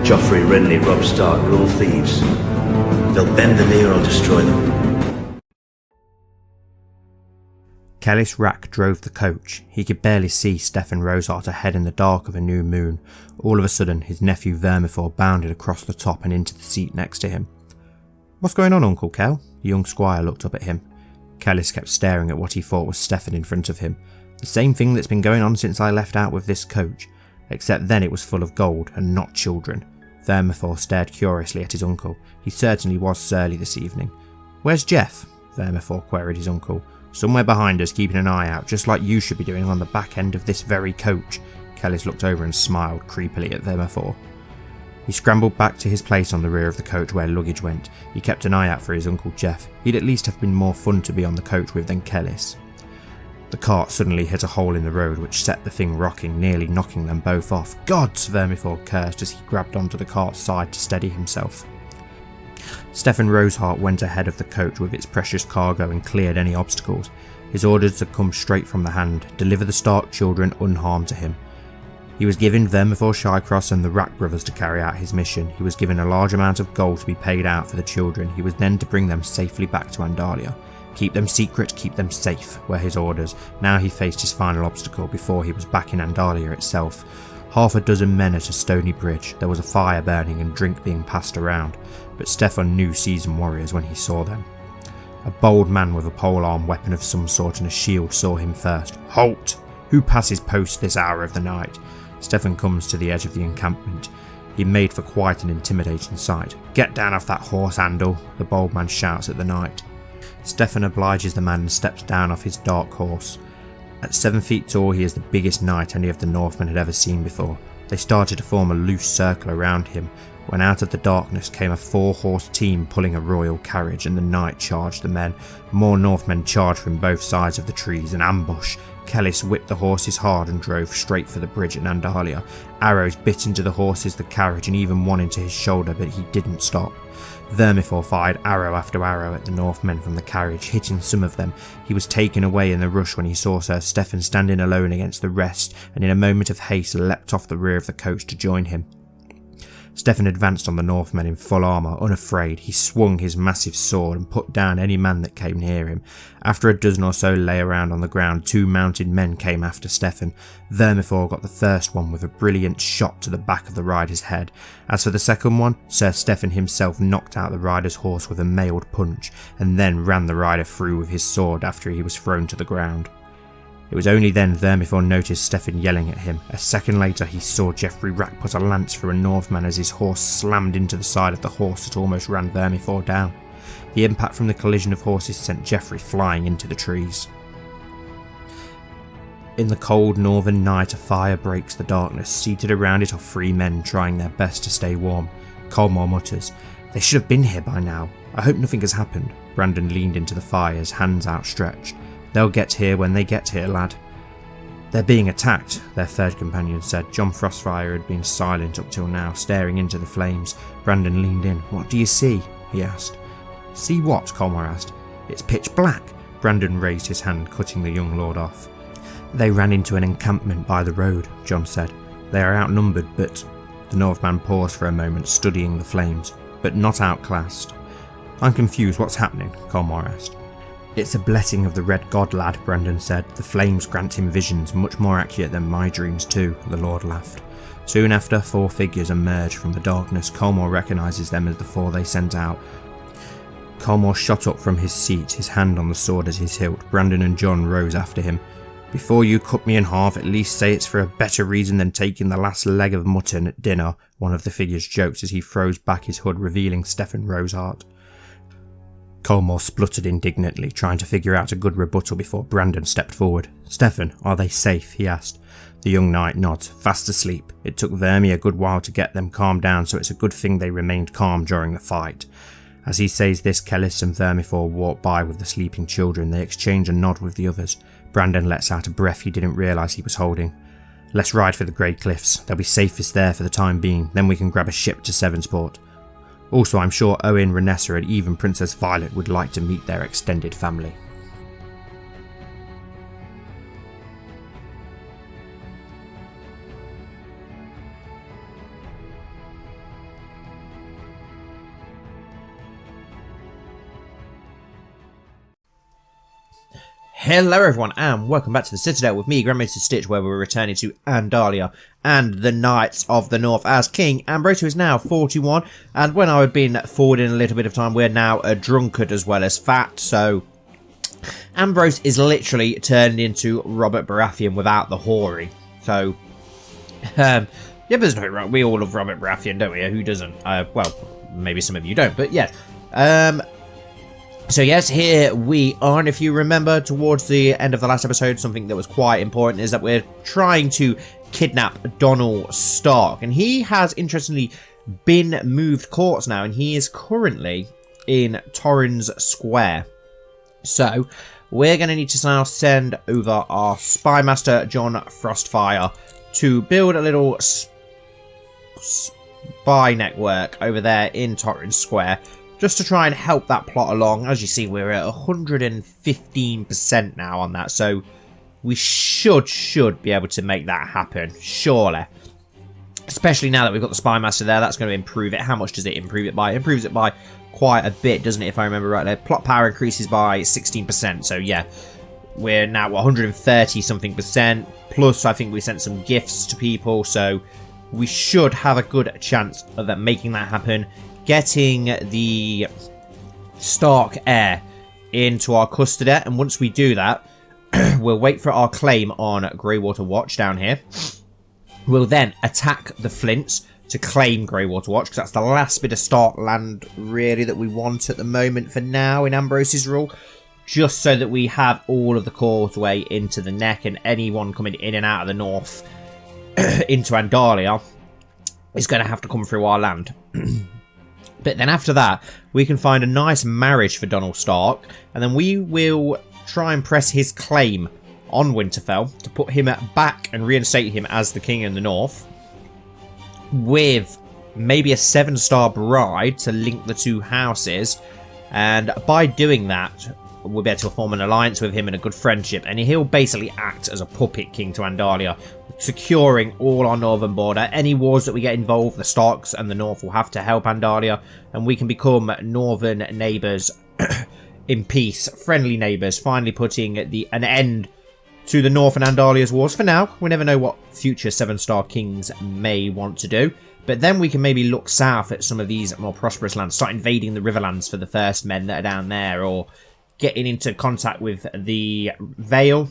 Joffrey, Renly, Robb Stark are all thieves. They'll bend the knee or I'll destroy them. Kellis Rack drove the coach. He could barely see Stefan Rosehart ahead in the dark of a new moon. All of a sudden, his nephew Vermithor bounded across the top and into the seat next to him. "What's going on, Uncle Kel?" The young squire looked up at him. Kellis kept staring at what he thought was Stefan in front of him. "The same thing that's been going on since I left out with this coach. Except then it was full of gold and not children." Vermithor stared curiously at his uncle. He certainly was surly this evening. "Where's Jeff?" Vermithor queried his uncle. "Somewhere behind us, keeping an eye out, just like you should be doing on the back end of this very coach." Kellis looked over and smiled creepily at Vermithor. He scrambled back to his place on the rear of the coach where luggage went. He kept an eye out for his uncle Jeff. He'd at least have been more fun to be on the coach with than Kellis. The cart suddenly hit a hole in the road which set the thing rocking, nearly knocking them both off. "Gods!" Vermithor cursed as he grabbed onto the cart's side to steady himself. Stefan Rosehart went ahead of the coach with its precious cargo and cleared any obstacles. His orders had come straight from the hand: deliver the Stark children unharmed to him. He was given Vermithor Shycross and the Rack brothers to carry out his mission. He was given a large amount of gold to be paid out for the children. He was then to bring them safely back to Andalia. Keep them secret, keep them safe, were his orders. Now he faced his final obstacle before he was back in Andalia itself. Half a dozen men at a stony bridge. There was a fire burning and drink being passed around, but Stefan knew seasoned warriors when he saw them. A bold man with a polearm weapon of some sort and a shield saw him first. "Halt! Who passes post this hour of the night?" Stefan comes to the edge of the encampment. He made for quite an intimidating sight. "Get down off that horse, Andal," the bold man shouts at the knight. Stefan obliges the man and steps down off his dark horse. At 7 feet tall, he is the biggest knight any of the Northmen had ever seen before. They started to form a loose circle around him, when out of the darkness came a 4-horse team pulling a royal carriage, and the knight charged the men. More Northmen charged from both sides of the trees. An ambush. Kellis whipped the horses hard and drove straight for the bridge at Andalia. Arrows bit into the horses, the carriage, and even one into his shoulder, but he didn't stop. Vermithor fired arrow after arrow at the Northmen from the carriage, hitting some of them. He was taken away in the rush when he saw Sir Stefan standing alone against the rest, and in a moment of haste leapt off the rear of the coach to join him. Stefan advanced on the Northmen in full armour, unafraid. He swung his massive sword and put down any man that came near him. After a dozen or so lay around on the ground, 2 mounted men came after Stefan. Vermithor got the first one with a brilliant shot to the back of the rider's head. As for the second one, Sir Stefan himself knocked out the rider's horse with a mailed punch, and then ran the rider through with his sword after he was thrown to the ground. It was only then Vermithor noticed Stefan yelling at him. A second later he saw Geoffrey Rack put a lance through a Northman as his horse slammed into the side of the horse that almost ran Vermithor down. The impact from the collision of horses sent Geoffrey flying into the trees. In the cold northern night, a fire breaks the darkness. Seated around it are 3 men trying their best to stay warm. Colmore mutters, "They should have been here by now. I hope nothing has happened." Brandon leaned into the fire, his hands outstretched. "They'll get here when they get here, lad." "They're being attacked," their third companion said. John Frostfire had been silent up till now, staring into the flames. Brandon leaned in. "What do you see?" he asked. "See what?" Colmore asked. "It's pitch black." Brandon raised his hand, cutting the young lord off. "They ran into an encampment by the road," John said. "They are outnumbered, but—" The Northman paused for a moment, studying the flames. "But not outclassed." "I'm confused. What's happening?" Colmore asked. "It's a blessing of the Red God, lad," Brandon said. "The flames grant him visions, much more accurate than my dreams too," the Lord laughed. Soon after, 4 figures emerge from the darkness. Colmore recognises them as the 4 they sent out. Colmore shot up from his seat, his hand on the sword at his hilt. Brandon and John rose after him. "Before you cut me in half, at least say it's for a better reason than taking the last leg of mutton at dinner," one of the figures joked as he throws back his hood, revealing Stefan Rosehart. Colmore spluttered indignantly, trying to figure out a good rebuttal before Brandon stepped forward. "Stefan, are they safe?" he asked. The young knight nods. "Fast asleep. It took Vermi a good while to get them calmed down, so it's a good thing they remained calm during the fight." As he says this, Kellis and Vermithor walk by with the sleeping children. They exchange a nod with the others. Brandon lets out a breath he didn't realise he was holding. "Let's ride for the Grey Cliffs. They'll be safest there for the time being, then we can grab a ship to Sevensport. Also, I'm sure Owen, Renessa and even Princess Violet would like to meet their extended family." Hello everyone and welcome back to the Citadel with me, Grand Maester Stitch, where we're returning to Andalia and the Knights of the North as King Ambrose, who is now 41, and when I had been forward in a little bit of time, we're now a drunkard as well as fat, so Ambrose is literally turned into Robert Baratheon without the whoring. So, yeah, but there's no wrong. We all love Robert Baratheon, don't we? Who doesn't? Well, maybe some of you don't, but yes. So yes, here we are, and if you remember towards the end of the last episode, something that was quite important is that we're trying to kidnap Donald Stark, and he has interestingly been moved courts now, and he is currently in Torrens Square. So we're going to need to now send over our Spy Master John Frostfire to build a little spy network over there in Torrens Square, just to try and help that plot along. As you see, we're at 115% now on that, so we should be able to make that happen, surely. Especially now that we've got the Spy Master there, that's going to improve it. How much does it improve it by? It improves it by quite a bit, doesn't it, if I remember rightly? Plot power increases by 16%, so yeah. We're now 130-something%, plus I think we sent some gifts to people, so we should have a good chance of making that happen. Getting the Stark heir into our custody, and once we do that, we'll wait for our claim on Greywater Watch down here. We'll then attack the Flints to claim Greywater Watch, because that's the last bit of Stark land, really, that we want at the moment for now in Ambrose's rule, just so that we have all of the causeway into the neck, and anyone coming in and out of the north into Andalia is going to have to come through our land. But then after that, we can find a nice marriage for Donald Stark, and then we will try and press his claim on Winterfell to put him back and reinstate him as the king in the north, with maybe a 7-star bride to link the two houses, and by doing that, we'll be able to form an alliance with him and a good friendship, and he'll basically act as a puppet king to Andalia, securing all our northern border. Any wars that we get involved, the Starks and the North will have to help Andalia, and we can become northern neighbours in peace, friendly neighbours, finally putting an end to the North and Andalia's wars for now. We never know what future 7-star kings may want to do, but then we can maybe look south at some of these more prosperous lands, start invading the Riverlands for the first men that are down there, or getting into contact with the Vale.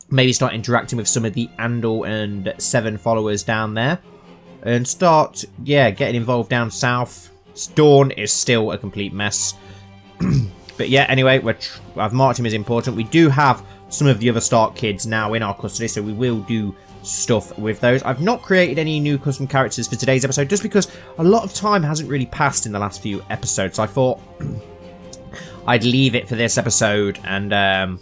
Maybe start interacting with some of the Andal and Seven followers down there. And start, yeah, getting involved down south. Dawn is still a complete mess. But yeah, anyway, I've marked him as important. We do have some of the other Stark kids now in our custody, so we will do stuff with those. I've not created any new custom characters for today's episode, just because a lot of time hasn't really passed in the last few episodes. So I thought I'd leave it for this episode and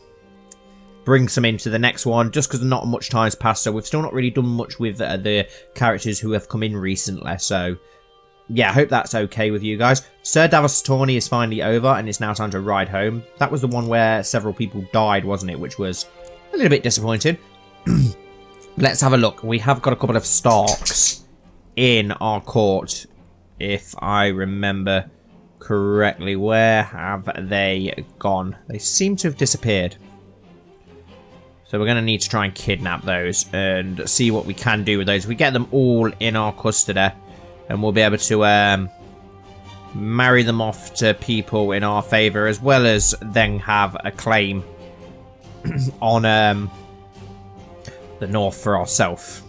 bring some into the next one, just because not much time's passed, so we've still not really done much with the characters who have come in recently, so yeah, I hope that's okay with you guys. Sir Davos' tourney is finally over, and it's now time to ride home. That was the one where several people died, wasn't it, which was a little bit disappointing. Let's have a look. We have got a couple of Starks in our court, if I remember correctly. Where have they gone? They seem to have disappeared. So we're going to need to try and kidnap those and see what we can do with those. We get them all in our custody, and we'll be able to marry them off to people in our favour, as well as then have a claim on the north for ourselves.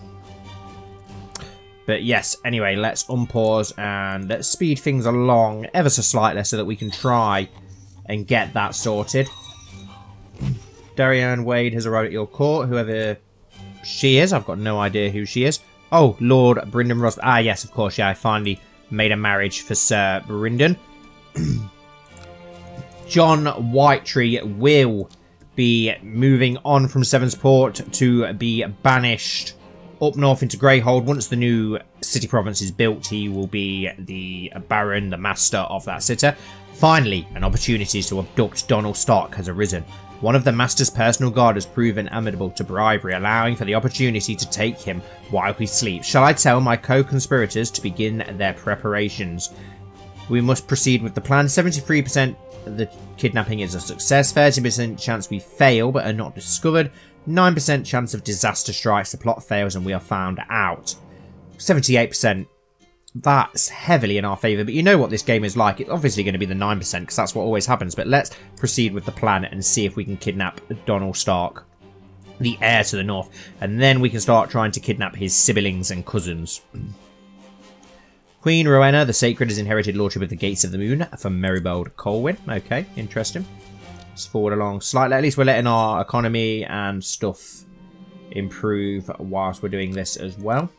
But yes, anyway, let's unpause and let's speed things along ever so slightly so that we can try and get that sorted. Darianne Wade has arrived at your court, whoever she is. I've got no idea who she is. Oh, Lord Brynden Ross. Ah, yes, of course, yeah, I finally made a marriage for Sir Brynden. John Whitetree will be moving on from Sevensport to be banished up north into Greyhold. Once the new city province is built, he will be the Baron, the Master of that city. Finally, an opportunity to abduct Donald Stark has arisen. One of the Master's personal guard has proven amenable to bribery, allowing for the opportunity to take him while he sleeps. Shall I tell my co-conspirators to begin their preparations? We must proceed with the plan. 73% the kidnapping is a success. 30% chance we fail but are not discovered. 9% chance of disaster strikes. The plot fails and we are found out. 78%. That's heavily in our favour, but you know what this game is like. It's obviously going to be the 9% because that's what always happens. But let's proceed with the plan and see if we can kidnap Donald Stark, the heir to the north. And then we can start trying to kidnap his siblings and cousins. Queen Rowena the Sacred has inherited lordship of the Gates of the Moon from Merrybold Colwyn. Okay, interesting. Let's forward along slightly. At least we're letting our economy and stuff improve whilst we're doing this as well.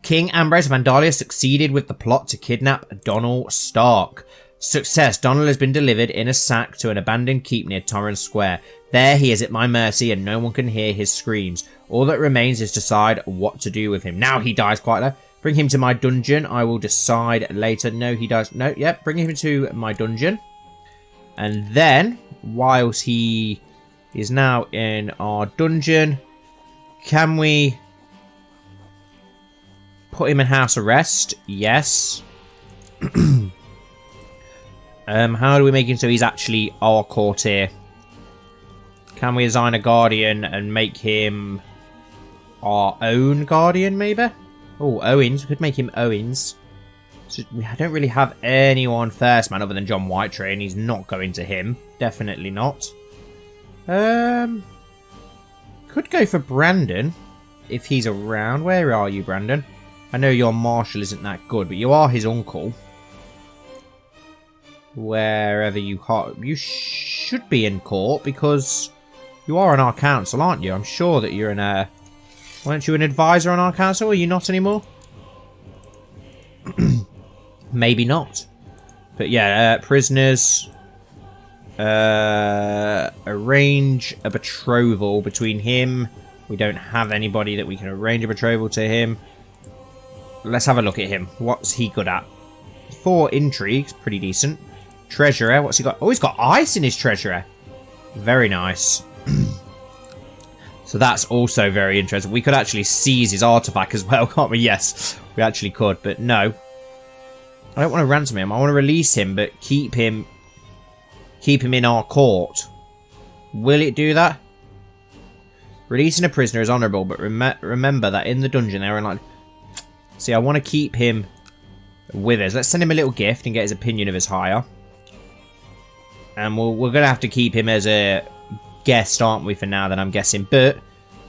King Ambrose of Andalia succeeded with the plot to kidnap Donald Stark. Success. Donald has been delivered in a sack to an abandoned keep near Torrance Square. There he is at my mercy and no one can hear his screams. All that remains is to decide what to do with him. Now he dies quite low. Bring him to my dungeon. I will decide later. No, he dies. No, yep. Bring him to my dungeon. And then, whilst he is now in our dungeon, can we put him in house arrest? Yes. How do we make him so he's actually our courtier? Can we assign a guardian and make him our own guardian, maybe? Oh, Owens. We could make him Owens. So we don't really have anyone first, man, other than John Whitetree, and he's not going to him. Definitely not. Could go for Brandon, if he's around. Where are you, Brandon? I know your marshal isn't that good, but you are his uncle. Wherever you are, you should be in court because you are on our council, aren't you? I'm sure that you're an weren't you an advisor on our council? Are you not anymore? Maybe not. But yeah, prisoners. Arrange a betrothal between him. We don't have anybody that we can arrange a betrothal to him. Let's have a look at him. What's he good at? 4 intrigues, pretty decent. Treasurer, what's he got? Oh, he's got ice in his treasurer. Very nice. So that's also very interesting. We could actually seize his artifact as well, can't we? Yes, we actually could, but no. I don't want to ransom him. I want to release him, but keep him in our court. Will it do that? Releasing a prisoner is honourable, but remember that in the dungeon they're like. See, I want to keep him with us. Let's send him a little gift and get his opinion of his hire. And we're going to have to keep him as a guest, aren't we, for now, then I'm guessing. But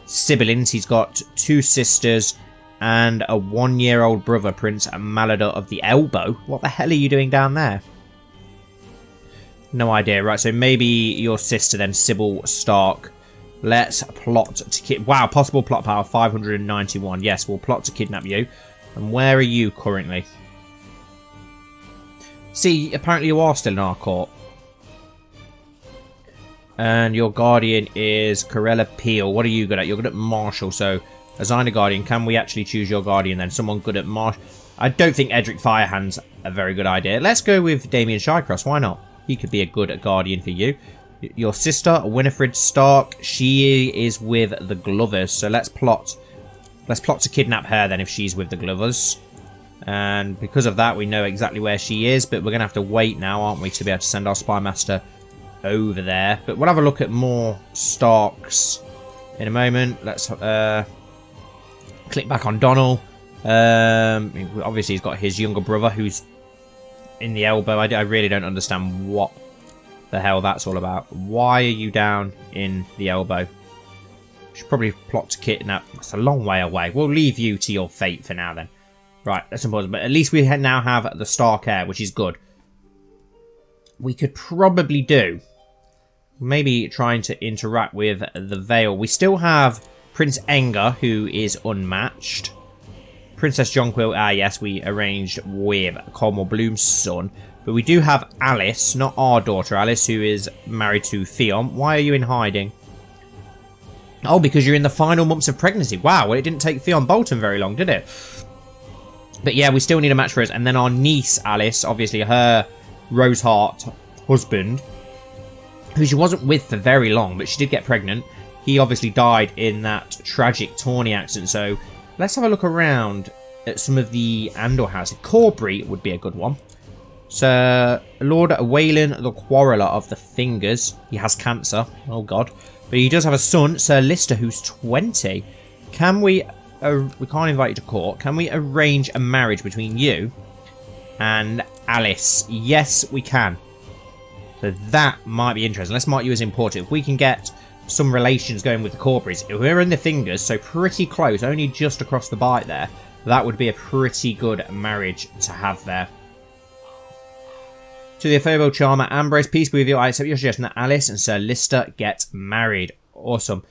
siblings, he's got 2 sisters and a 1-year-old brother, Prince Malador of the Elbow. What the hell are you doing down there? No idea. Right, so maybe your sister then, Sybil Stark. Let's plot to wow, possible plot power 591. Yes, we'll plot to kidnap you. And where are you currently? See, apparently you are still in our court. And your guardian is Corella Peel. What are you good at? You're good at martial, so assign a guardian. Can we actually choose your guardian then? Someone good at martial. I don't think Edric Firehand's a very good idea. Let's go with Damien Shycross. Why not? He could be a good guardian for you. Your sister, Winifred Stark, she is with the Glovers. So let's plot to kidnap her then if she's with the Glovers. And because of that, we know exactly where she is. But we're going to have to wait now, aren't we, to be able to send our spy master over there. But we'll have a look at more Starks in a moment. Let's click back on Donald. Obviously, he's got his younger brother who's in the elbow. I really don't understand what the hell that's all about. Why are you down in the elbow? Should probably plot to kidnap. That's a long way away. We'll leave you to your fate for now then. Right, that's important. But at least we now have the Stark heir, which is good. We could probably do maybe trying to interact with the Vale. We still have Prince Engar, who is unmatched. Princess Jonquil, yes, we arranged with Cornwall Bloom's son. But we do have Alice, not our daughter Alice, who is married to Theon. Why are you in hiding? Oh, because you're in the final months of pregnancy. Wow, well, it didn't take Theon Bolton very long, did it? But yeah, we still need a match for us. And then our niece, Alice, obviously her Roseheart husband, who she wasn't with for very long, but she did get pregnant. He obviously died in that tragic Tawny accident. So let's have a look around at some of the Andor houses. Corbury would be a good one. Sir Lord Waylon the Quarreller of the Fingers. He has cancer. Oh, God. But he does have a son, Sir Lister, who's 20. Can we... we can't invite you to court. Can we arrange a marriage between you and Alice? Yes, we can. So that might be interesting. Let's mark you as important. If we can get some relations going with the Corporys. If we're in the Fingers, so pretty close, only just across the bite there, that would be a pretty good marriage to have there. To the affable charmer Ambrose, peace be with you. I accept your suggestion that Alice and Sir Lister get married. Awesome.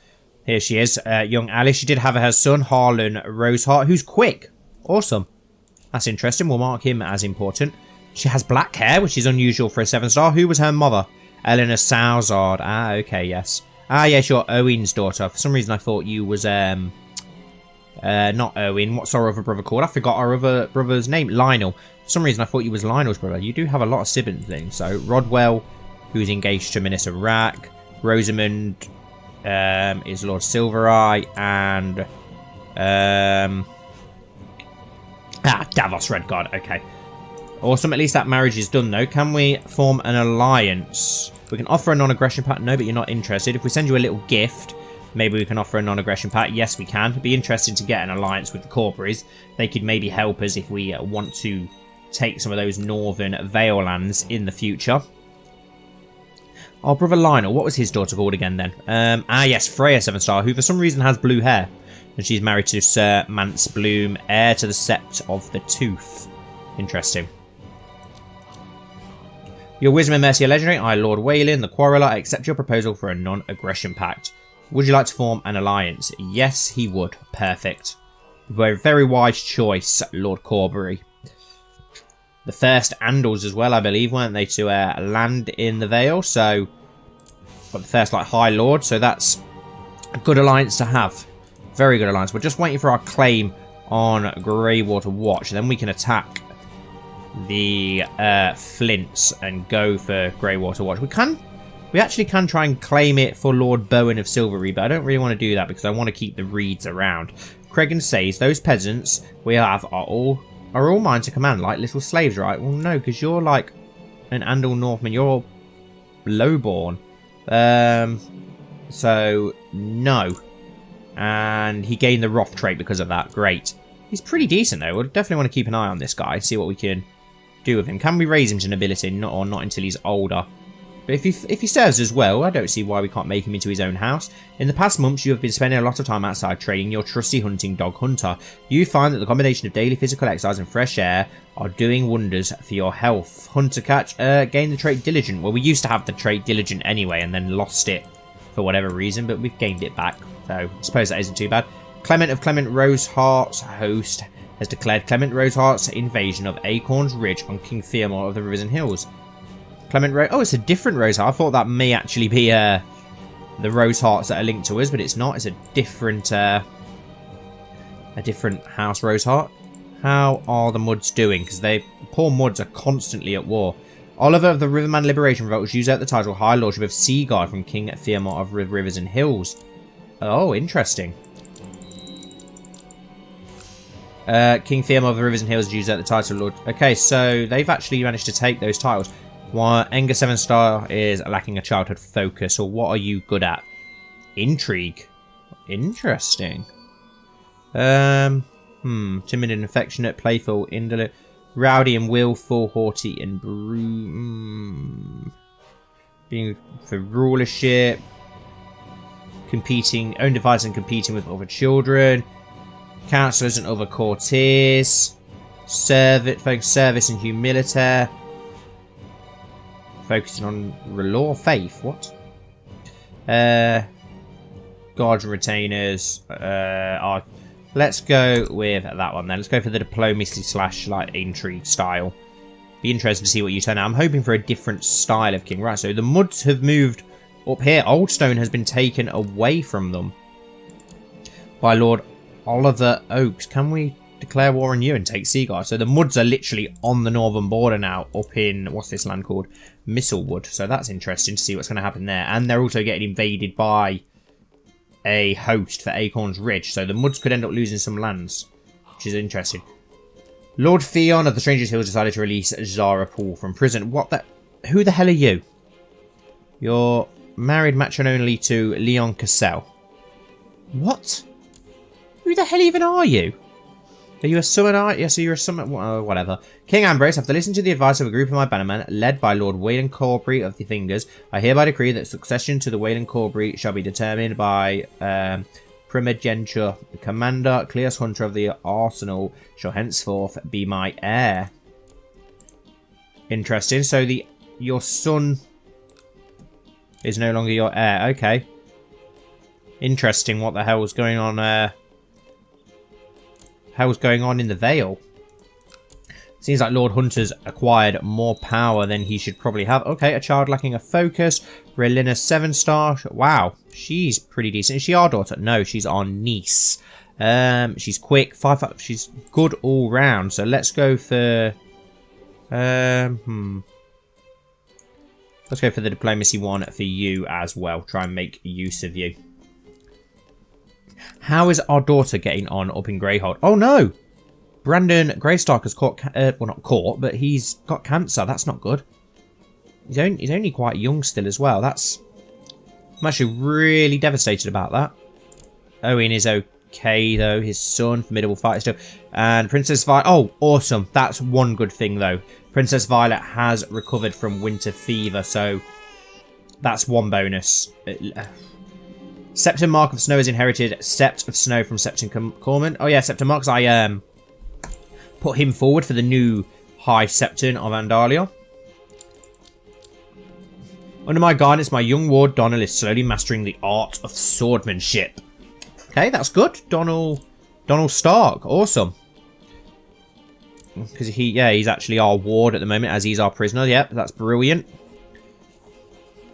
Here she is, young Alice. She did have her son, Harlan Roseheart, who's quick. Awesome. That's interesting. We'll mark him as important. She has black hair, which is unusual for a 7-star. Who was her mother? Eleanor Salzard. Ah, okay, yes. Ah, yes, you're Owen's daughter. For some reason, I thought you was, not Owen. What's our other brother called? I forgot our other brother's name. Lionel. For some reason, I thought you was Lionel's brother. You do have a lot of siblings. So, Rodwell, who's engaged to Minister Rack. Rosamund is Lord Silvereye. And, Davos Redguard. Okay. Awesome. At least that marriage is done, though. Can we form an alliance? We can offer a non-aggression pact. No, but you're not interested. If we send you a little gift, maybe we can offer a non-aggression pact. Yes, we can. It'd be interesting to get an alliance with the Corporys. They could maybe help us if we want to take some of those northern Vale lands in the future. Our brother Lionel. What was his daughter called again, then? Yes, Freya 7-star, who for some reason has blue hair. And she's married to Sir Mance Bloom, heir to the Sept of the Tooth. Interesting. Your wisdom and mercy are legendary. I, Lord Waylon, the Quarreller, accept your proposal for a non-aggression pact. Would you like to form an alliance? Yes, he would. Perfect. Very wise choice, Lord Corbury. The first Andals as well, I believe, weren't they, to land in the Vale? So, got the first, like, High Lord. So that's a good alliance to have. Very good alliance. We're just waiting for our claim on Greywater Watch. Then we can attack the Flints and go for Greywater Watch. We actually can try and claim it for Lord Bowen of Silverry, but I don't really want to do that because I want to keep the Reeds around. Cregan says those peasants we have are all mine to command, like little slaves, right? Well, no, because you're like an Andal Northman. You're lowborn. So no. And he gained the Wrath trait because of that. Great. He's pretty decent though. We'll definitely want to keep an eye on this guy, see what we can do with him. Can we raise him to nobility? Not until he's older. But if he serves as well, I don't see why we can't make him into his own house. In the past months, you have been spending a lot of time outside training your trusty hunting dog Hunter. You find that the combination of daily physical exercise and fresh air are doing wonders for your health. Hunter catch, gain the trait Diligent. Well, we used to have the trait Diligent anyway and then lost it for whatever reason, but we've gained it back. So I suppose that isn't too bad. Clement of Clement Roseheart's host has declared Clement Roseheart's invasion of Acorn's Ridge on King Theomore of the Rivers and Hills. Oh, it's a different Roseheart. I thought that may actually be the Rosehearts that are linked to us, but it's not. It's a different House Roseheart. How are the Muds doing? Because poor Muds are constantly at war. Oliver of the Riverman Liberation Revolt was used out the title High Lordship of Seaguard from King Theomore of Rivers and Hills. Oh, interesting. King Theomore of the Rivers and Hills used out the title Lord. Okay, so they've actually managed to take those titles. While Enger 7-star is lacking a childhood focus, or what are you good at? Intrigue. Interesting. Timid and affectionate, playful, indolent, rowdy and willful, haughty and being for rulership, competing, own device and competing with other children, councillors and other courtiers, service and humility. Focusing on law, faith. What? Guards and retainers. Let's go with that one then. Let's go for the diplomacy / like intrigue style. Be interested to see what you turn out. I'm hoping for a different style of king. Right, so the Muds have moved up here. Oldstone has been taken away from them by Lord Oliver Oakes. Can we declare war on you and take Seaguard? So the Muds are literally on the northern border now, up in, what's this land called? Mistlewood. So that's interesting to see what's going to happen there. And they're also getting invaded by a host for Acorn's Ridge. So the Muds could end up losing some lands, which is interesting. Lord Theon of the Stranger's Hills decided to release Zara Paul from prison. What the... Who the hell are you? You're married matrimonially to Leon Cassell. What? Who the hell even are you? Are you a summoner? Yes, you're a summoner. Whatever. King Ambrose, after listening to the advice of a group of my bannermen, led by Lord Wayland Corbury of the Fingers, I hereby decree that succession to the Wayland Corbury shall be determined by primogeniture. The commander, Cleus Hunter of the Arsenal, shall henceforth be my heir. Interesting. So your son is no longer your heir. Okay. Interesting. What the hell was going on? Hell's going on in the Vale? Seems like Lord Hunter's acquired more power than he should probably have. Okay, a child lacking a focus. Relina Sevenstar. Wow, she's pretty decent. Is she our daughter? No, she's our niece. She's quick. 5'5". She's good all round. So let's go for... Let's go for the diplomacy one for you as well. Try and make use of you. How is our daughter getting on up in Greyhold? Oh no! Brandon Greystark has caught... well, not caught, but he's got cancer. That's not good. He's only quite young still as well. That's... I'm actually really devastated about that. Owen is okay, though. His son, formidable fighter still. And Princess Violet... Oh, awesome. That's one good thing, though. Princess Violet has recovered from winter fever, so... That's one bonus. Septon Mark of Snow has inherited Sept of Snow from Septon Corman. Oh yeah, Septon Marks. I put him forward for the new High Septon of Andalia. Under my guidance, my young ward Donald is slowly mastering the art of swordsmanship. Okay, that's good. Donald Stark. Awesome. Because he's actually our ward at the moment, as he's our prisoner. Yep, that's brilliant.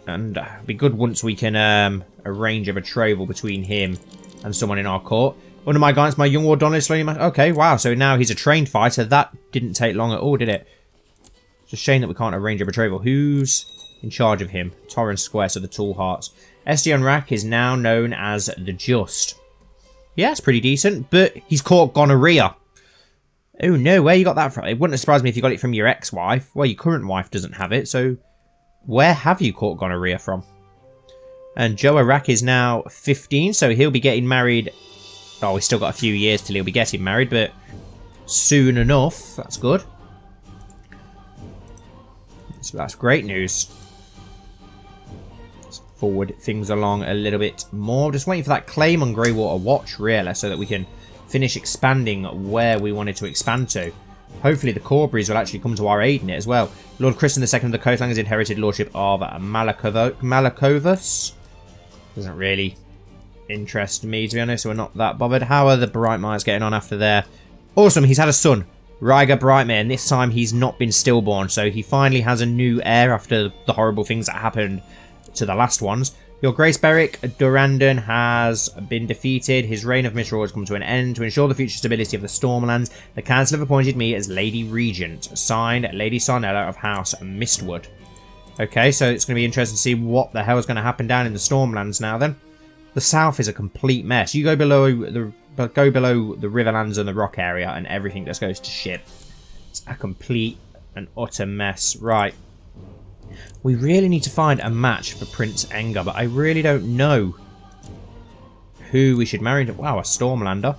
And it'd be good once we can arrange a betrothal between him and someone in our court. Under my guidance, my young ward Donald is slowly... Okay, wow, so now he's a trained fighter. That didn't take long at all, did it? It's a shame that we can't arrange a betrothal. Who's in charge of him? Torrance Square, so the Tall Hearts. Estion Rack is now known as the Just. Yeah, it's pretty decent, but he's caught gonorrhea. Oh no, where you got that from? It wouldn't surprise me if you got it from your ex-wife. Well, your current wife doesn't have it, so... Where have you caught gonorrhea from? And Joe Arak is now 15, so he'll be getting married. Oh, we've still got a few years till he'll be getting married, but soon enough. That's good. So that's great news. Let's forward things along a little bit more. Just waiting for that claim on Greywater Watch, really, so that we can finish expanding where we wanted to expand to. Hopefully the Corburys will actually come to our aid in it as well. Lord Christian II of the Coastline has inherited lordship of Malakovus. Doesn't really interest me, to be honest, so we're not that bothered. How are the Brightmires getting on after there? Awesome, he's had a son, Ryger Brightmare, and this time he's not been stillborn, so he finally has a new heir after the horrible things that happened to the last ones. Your Grace Beric Durandon has been defeated. His reign of misrule has come to an end. To ensure the future stability of the Stormlands, the Council have appointed me as Lady Regent. Signed, Lady Sarnella of House Mistwood. Okay, so it's going to be interesting to see what the hell is going to happen down in the Stormlands now then. The south is a complete mess. You go below the Riverlands and the Rock area and everything just goes to shit. It's a complete and utter mess. Right. We really need to find a match for Prince Engar, but I really don't know who we should marry to. Wow, a Stormlander.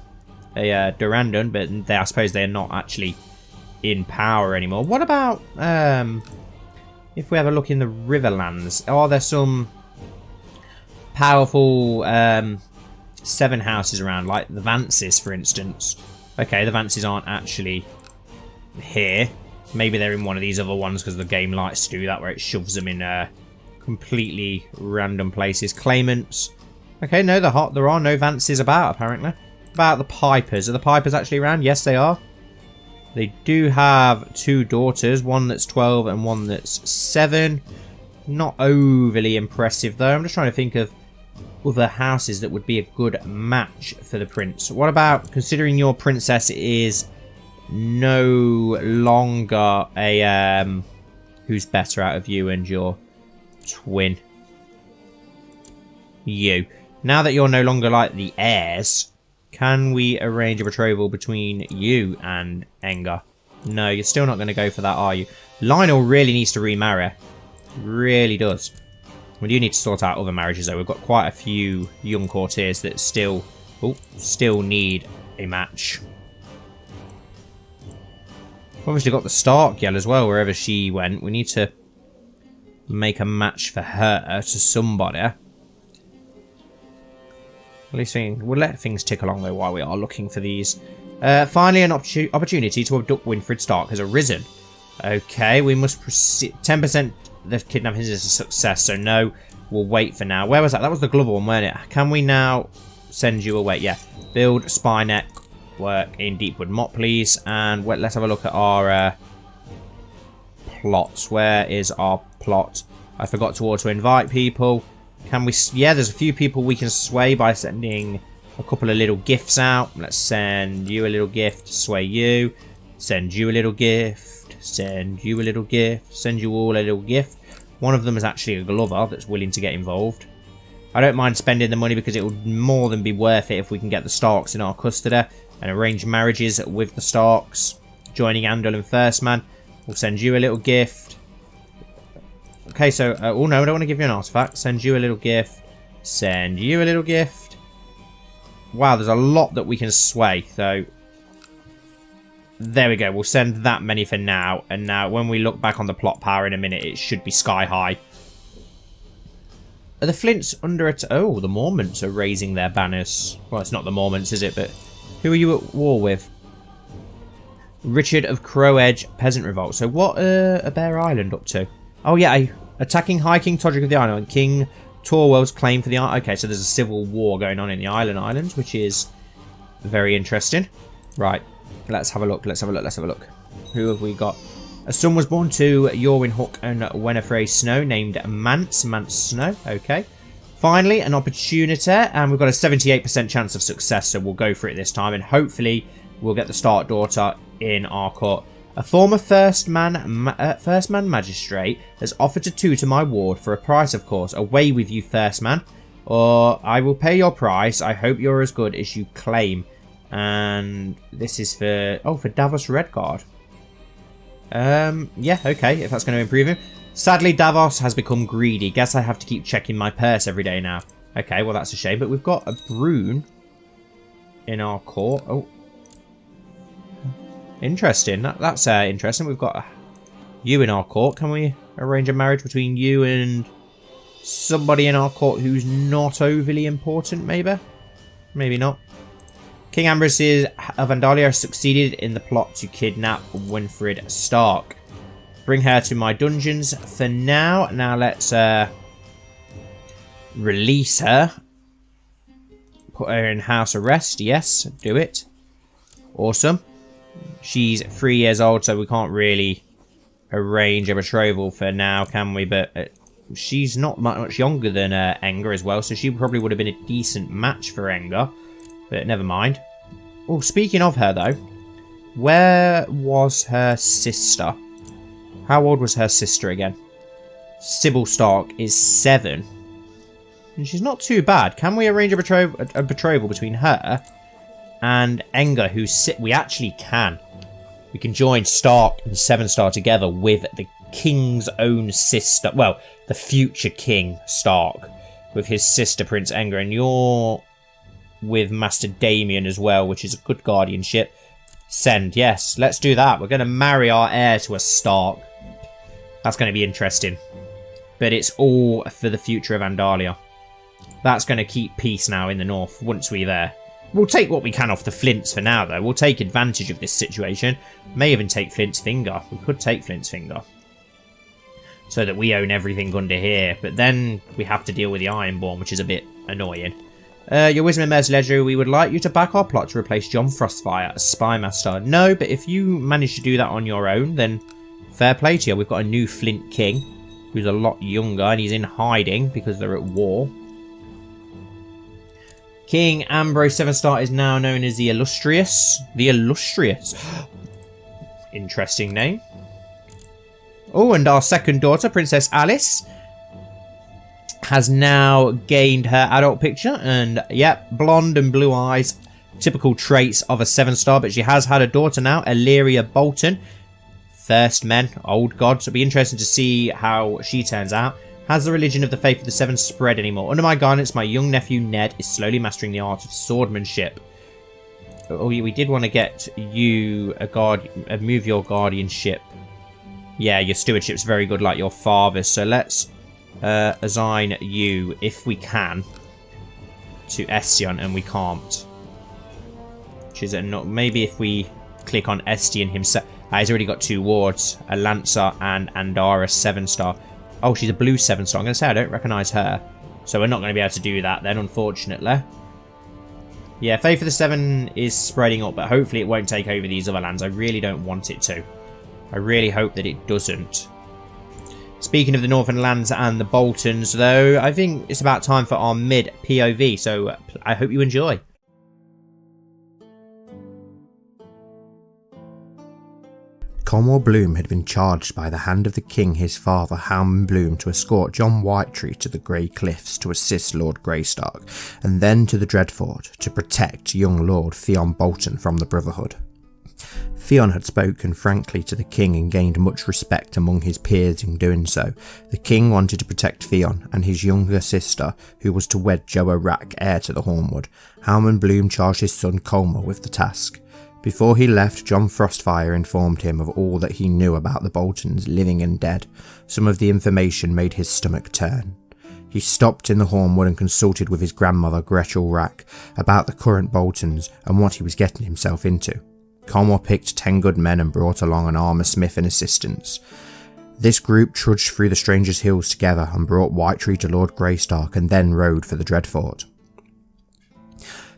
A Durandon, but I suppose they're not actually in power anymore. What about if we have a look in the Riverlands? Are there some powerful 7 houses around, like the Vances, for instance? Okay, the Vances aren't actually here. Maybe they're in one of these other ones because the game likes to do that, where it shoves them in completely random places. Claimants. Okay, no, there are no Vances about, apparently. About the Pipers. Are the Pipers actually around? Yes, they are. They do have 2 daughters, one that's 12 and one that's 7. Not overly impressive, though. I'm just trying to think of other houses that would be a good match for the prince. What about, considering your princess is no longer a who's better out of you and your twin? You. Now that you're no longer like the heirs, can we arrange a betrothal between you and Engar? No, you're still not going to go for that, are you? Lionel really needs to remarry. Really does. We do need to sort out other marriages, though. We've got quite a few young courtiers that still need a match. Obviously got the Stark yell as well, wherever she went. We need to make a match for her to somebody. At least we'll let things tick along, though, while we are looking for these. Finally, an opportunity to abduct Winfred Stark has arisen. Okay, we must proceed. 10% the kidnapping is a success, so no, we'll wait for now. Where was that? That was the Glover one, weren't it? Can we now send you away? Yeah. Build spy net work in Deepwood Mott, please. And let's have a look at our plots. Where is our plot? I forgot to auto-invite people. Can we... Yeah, there's a few people we can sway by sending a couple of little gifts out. Let's send you a little gift, sway you. Send you a little gift. Send you a little gift. Send you all a little gift. One of them is actually a Glover that's willing to get involved. I don't mind spending the money because it would more than be worth it if we can get the Starks in our custody and arrange marriages with the Starks. Joining Andal and First Man. We'll send you a little gift. Okay, so... oh, no, I don't want to give you an artifact. Send you a little gift. Send you a little gift. Wow, there's a lot that we can sway, so... There we go. We'll send that many for now. And now, when we look back on the plot power in a minute, it should be sky high. Are the Flints under it? Oh, the Mormonts are raising their banners. Well, it's not the Mormonts, is it? But who are you at war with? Richard of Crow Edge Peasant Revolt. So what are Bear Island up to? Oh, yeah. Attacking High King Todrick of the Island and King Torwell's claim for the island. Okay, so there's a civil war going on in the Islands, which is very interesting. Right. Let's have a look. Let's have a look. Who have we got? A son was born to Yorwin Hook and Winifred Snow, named Mance Snow. Okay. Finally, an opportunity, and we've got a 78% chance of success, so we'll go for it this time, and hopefully we'll get the Stark daughter in our court. A former first man magistrate has offered to tutor my ward for a price, of course. Away with you, first man, or I will pay your price. I hope you're as good as you claim. And this is for... Oh, for Davos Redguard. Yeah, okay, if that's going to improve him. Sadly, Davos has become greedy. Guess I have to keep checking my purse every day now. Okay, well, that's a shame. But we've got a Brune in our court. Oh. Interesting. That's interesting. We've got you in our court. Can we arrange a marriage between you and somebody in our court who's not overly important, maybe? Maybe not. King Ambrose of Vandalia succeeded in the plot to kidnap Winfred Stark. Bring her to my dungeons for now. Now let's release her. Put her in house arrest. Yes, do it. Awesome. She's 3 years old, so we can't really arrange a betrothal for now, can we? But she's not much younger than Enger as well, so she probably would have been a decent match for Enger. But never mind. Oh, speaking of her, though, where was her sister? How old was her sister again? Sybil Stark is 7. And she's not too bad. Can we arrange a betrothal between her and Enger, we actually can. We can join Stark and Sevenstar together with the king's own sister. Well, the future King Stark with his sister, Prince Enger. And you're with Master Damien as well, which is a good guardianship. Send, yes, let's do that. We're going to marry our heir to a Stark. That's going to be interesting. But it's all for the future of Andalia. That's going to keep peace now in the north once we're there. We'll take what we can off the Flints for now, though. We'll take advantage of this situation. May even take Flint's Finger. We could take Flint's Finger. So that we own everything under here. But then we have to deal with the Ironborn, which is a bit annoying. Your Wisdom and Mayor's Ledger, we would like you to back our plot to replace John Frostfire as Spy Master. No, but if you manage to do that on your own, then fair play to you. We've got a new Flint King, who's a lot younger, and he's in hiding because they're at war. King Ambrose Sevenstar is now known as the Illustrious. The Illustrious. Interesting name. Oh, and our second daughter, Princess Alice, has now gained her adult picture. And, yep, blonde and blue eyes. typical traits of a 7-star, but she has had a daughter now, Illyria Bolton. Thirst men, old gods. It'll be interesting to see how she turns out. Has the religion of the faith of the 7 spread anymore? Under my guidance, my young nephew Ned is slowly mastering the art of swordmanship. Oh, we did want to get you move your guardianship. Yeah, your stewardship's very good like your father's. So let's assign you, if we can, to Estion, and we can't. Which is not. Maybe if we click on Estion himself. He's already got 2 wards, a Lancer and Andara 7-star. Oh, she's a blue 7-star. I'm going to say I don't recognise her. So we're not going to be able to do that then, unfortunately. Yeah, Faith of the 7 is spreading up, but hopefully it won't take over these other lands. I really don't want it to. I really hope that it doesn't. Speaking of the Northern lands and the Boltons, though, I think it's about time for our mid POV, so I hope you enjoy. Cornwall Bloom had been charged by the hand of the king his father, Halman Bloom, to escort John Whitetree to the Grey Cliffs to assist Lord Greystark, and then to the Dreadfort to protect young Lord Theon Bolton from the Brotherhood. Theon had spoken frankly to the king and gained much respect among his peers in doing so. The king wanted to protect Theon and his younger sister, who was to wed Joa Rack, heir to the Hornwood. Halman Bloom charged his son Colmer with the task. Before he left, John Frostfire informed him of all that he knew about the Boltons, living and dead. Some of the information made his stomach turn. He stopped in the Hornwood and consulted with his grandmother, Gretchel Rack, about the current Boltons and what he was getting himself into. Colmer picked 10 good men and brought along an armour smith and assistants. This group trudged through the Stranger's Hills together and brought Whitetree to Lord Greystark and then rode for the Dreadfort.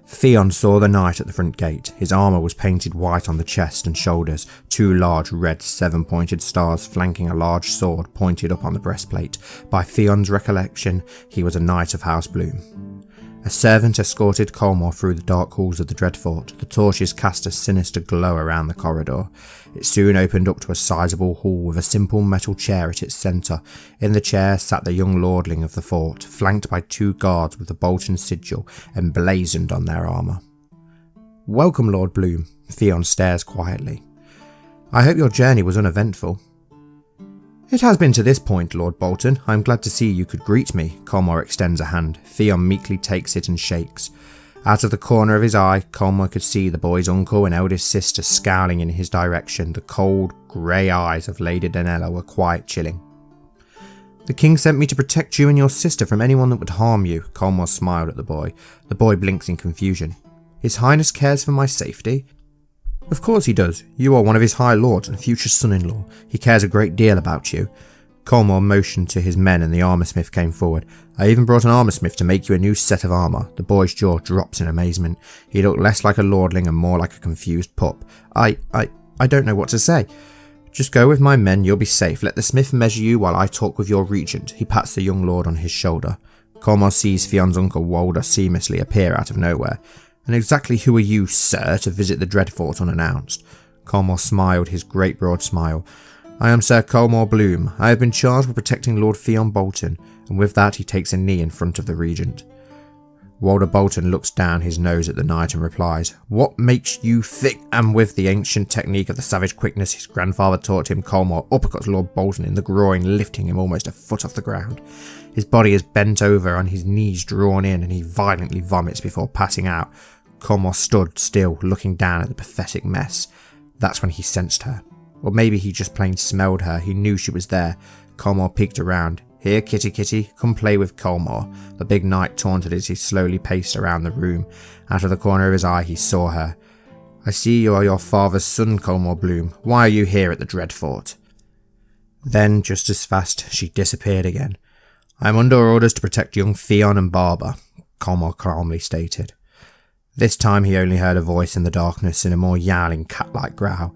Theon saw the knight at the front gate. His armour was painted white on the chest and shoulders, 2 large red 7-pointed stars flanking a large sword pointed up on the breastplate. By Theon's recollection, he was a knight of House Bloom. A servant escorted Colmer through the dark halls of the Dreadfort. The torches cast a sinister glow around the corridor. It soon opened up to a sizable hall with a simple metal chair at its centre. In the chair sat the young lordling of the fort, flanked by 2 guards with the Bolton sigil emblazoned on their armour. "Welcome, Lord Bloom," Theon stares quietly. "I hope your journey was uneventful." "It has been to this point, Lord Bolton. I am glad to see you could greet me." Colmer extends a hand. Theon meekly takes it and shakes. Out of the corner of his eye, Colmer could see the boy's uncle and eldest sister scowling in his direction. The cold, grey eyes of Lady Danella were quite chilling. "The king sent me to protect you and your sister from anyone that would harm you." Colmer smiled at the boy. The boy blinks in confusion. "His Highness cares for my safety?" "Of course he does. You are one of his High Lords and future son-in-law. He cares a great deal about you." Colmer motioned to his men and the armoursmith came forward. "I even brought an armoursmith to make you a new set of armour." The boy's jaw drops in amazement. He looked less like a lordling and more like a confused pup. I don't know what to say." "Just go with my men, you'll be safe. Let the smith measure you while I talk with your regent." He pats the young lord on his shoulder. Colmer sees Theon's uncle Walder seamlessly appear out of nowhere. "And exactly who are you, sir, to visit the Dreadfort unannounced?" Colmer smiled his great broad smile. "I am Sir Colmer Bloom. I have been charged with protecting Lord Theon Bolton," and with that he takes a knee in front of the regent. Walder Bolton looks down his nose at the knight and replies, "What makes you think?" And with the ancient technique of the savage quickness his grandfather taught him, Colmer uppercuts Lord Bolton in the groin, lifting him almost a foot off the ground. His body is bent over and his knees drawn in, and he violently vomits before passing out. Colmer stood still, looking down at the pathetic mess. That's when he sensed her. Or maybe he just plain smelled her. He knew she was there. Colmer peeked around. "Here, kitty kitty, come play with Colmer." The big knight taunted as he slowly paced around the room. Out of the corner of his eye he saw her. "I see you are your father's son, Colmer Bloom. Why are you here at the Dreadfort?" Then, just as fast, she disappeared again. "I am under orders to protect young Theon and Barbara," Colmer calmly stated. This time he only heard a voice in the darkness in a more yowling cat-like growl.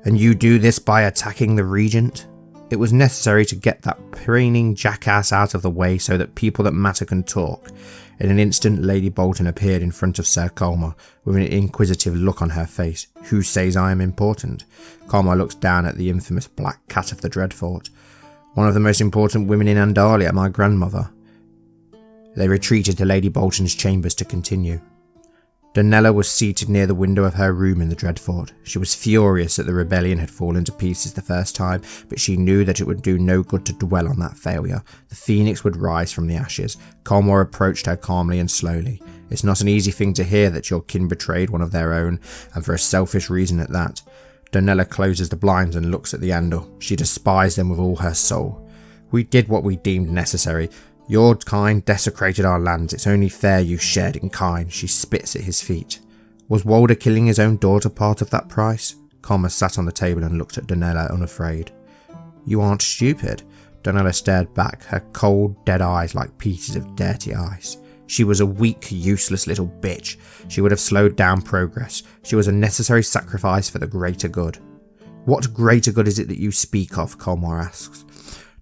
"And you do this by attacking the regent?" It was necessary to get that preening jackass out of the way so that people that matter can talk. In an instant, Lady Bolton appeared in front of Sir Colmer, with an inquisitive look on her face. "Who says I am important?" Colmer looks down at the infamous black cat of the Dreadfort. "One of the most important women in Andalia, my grandmother." They retreated to Lady Bolton's chambers to continue. Donella was seated near the window of her room in the Dreadfort. She was furious that the rebellion had fallen to pieces the first time, but she knew that it would do no good to dwell on that failure. The phoenix would rise from the ashes. Colmore approached her calmly and slowly. It's not an easy thing to hear that your kin betrayed one of their own, and for a selfish reason at that. Donella closes the blinds and looks at the Andor. She despised them with all her soul. We did what we deemed necessary. Your kind desecrated our lands. It's only fair you shared in kind. She spits at his feet. Was Walder killing his own daughter part of that price? Colmore sat on the table and looked at Donella unafraid. You aren't stupid. Donella stared back, her cold, dead eyes like pieces of dirty ice. She was a weak, useless little bitch. She would have slowed down progress. She was a necessary sacrifice for the greater good. What greater good is it that you speak of? Colmore asks.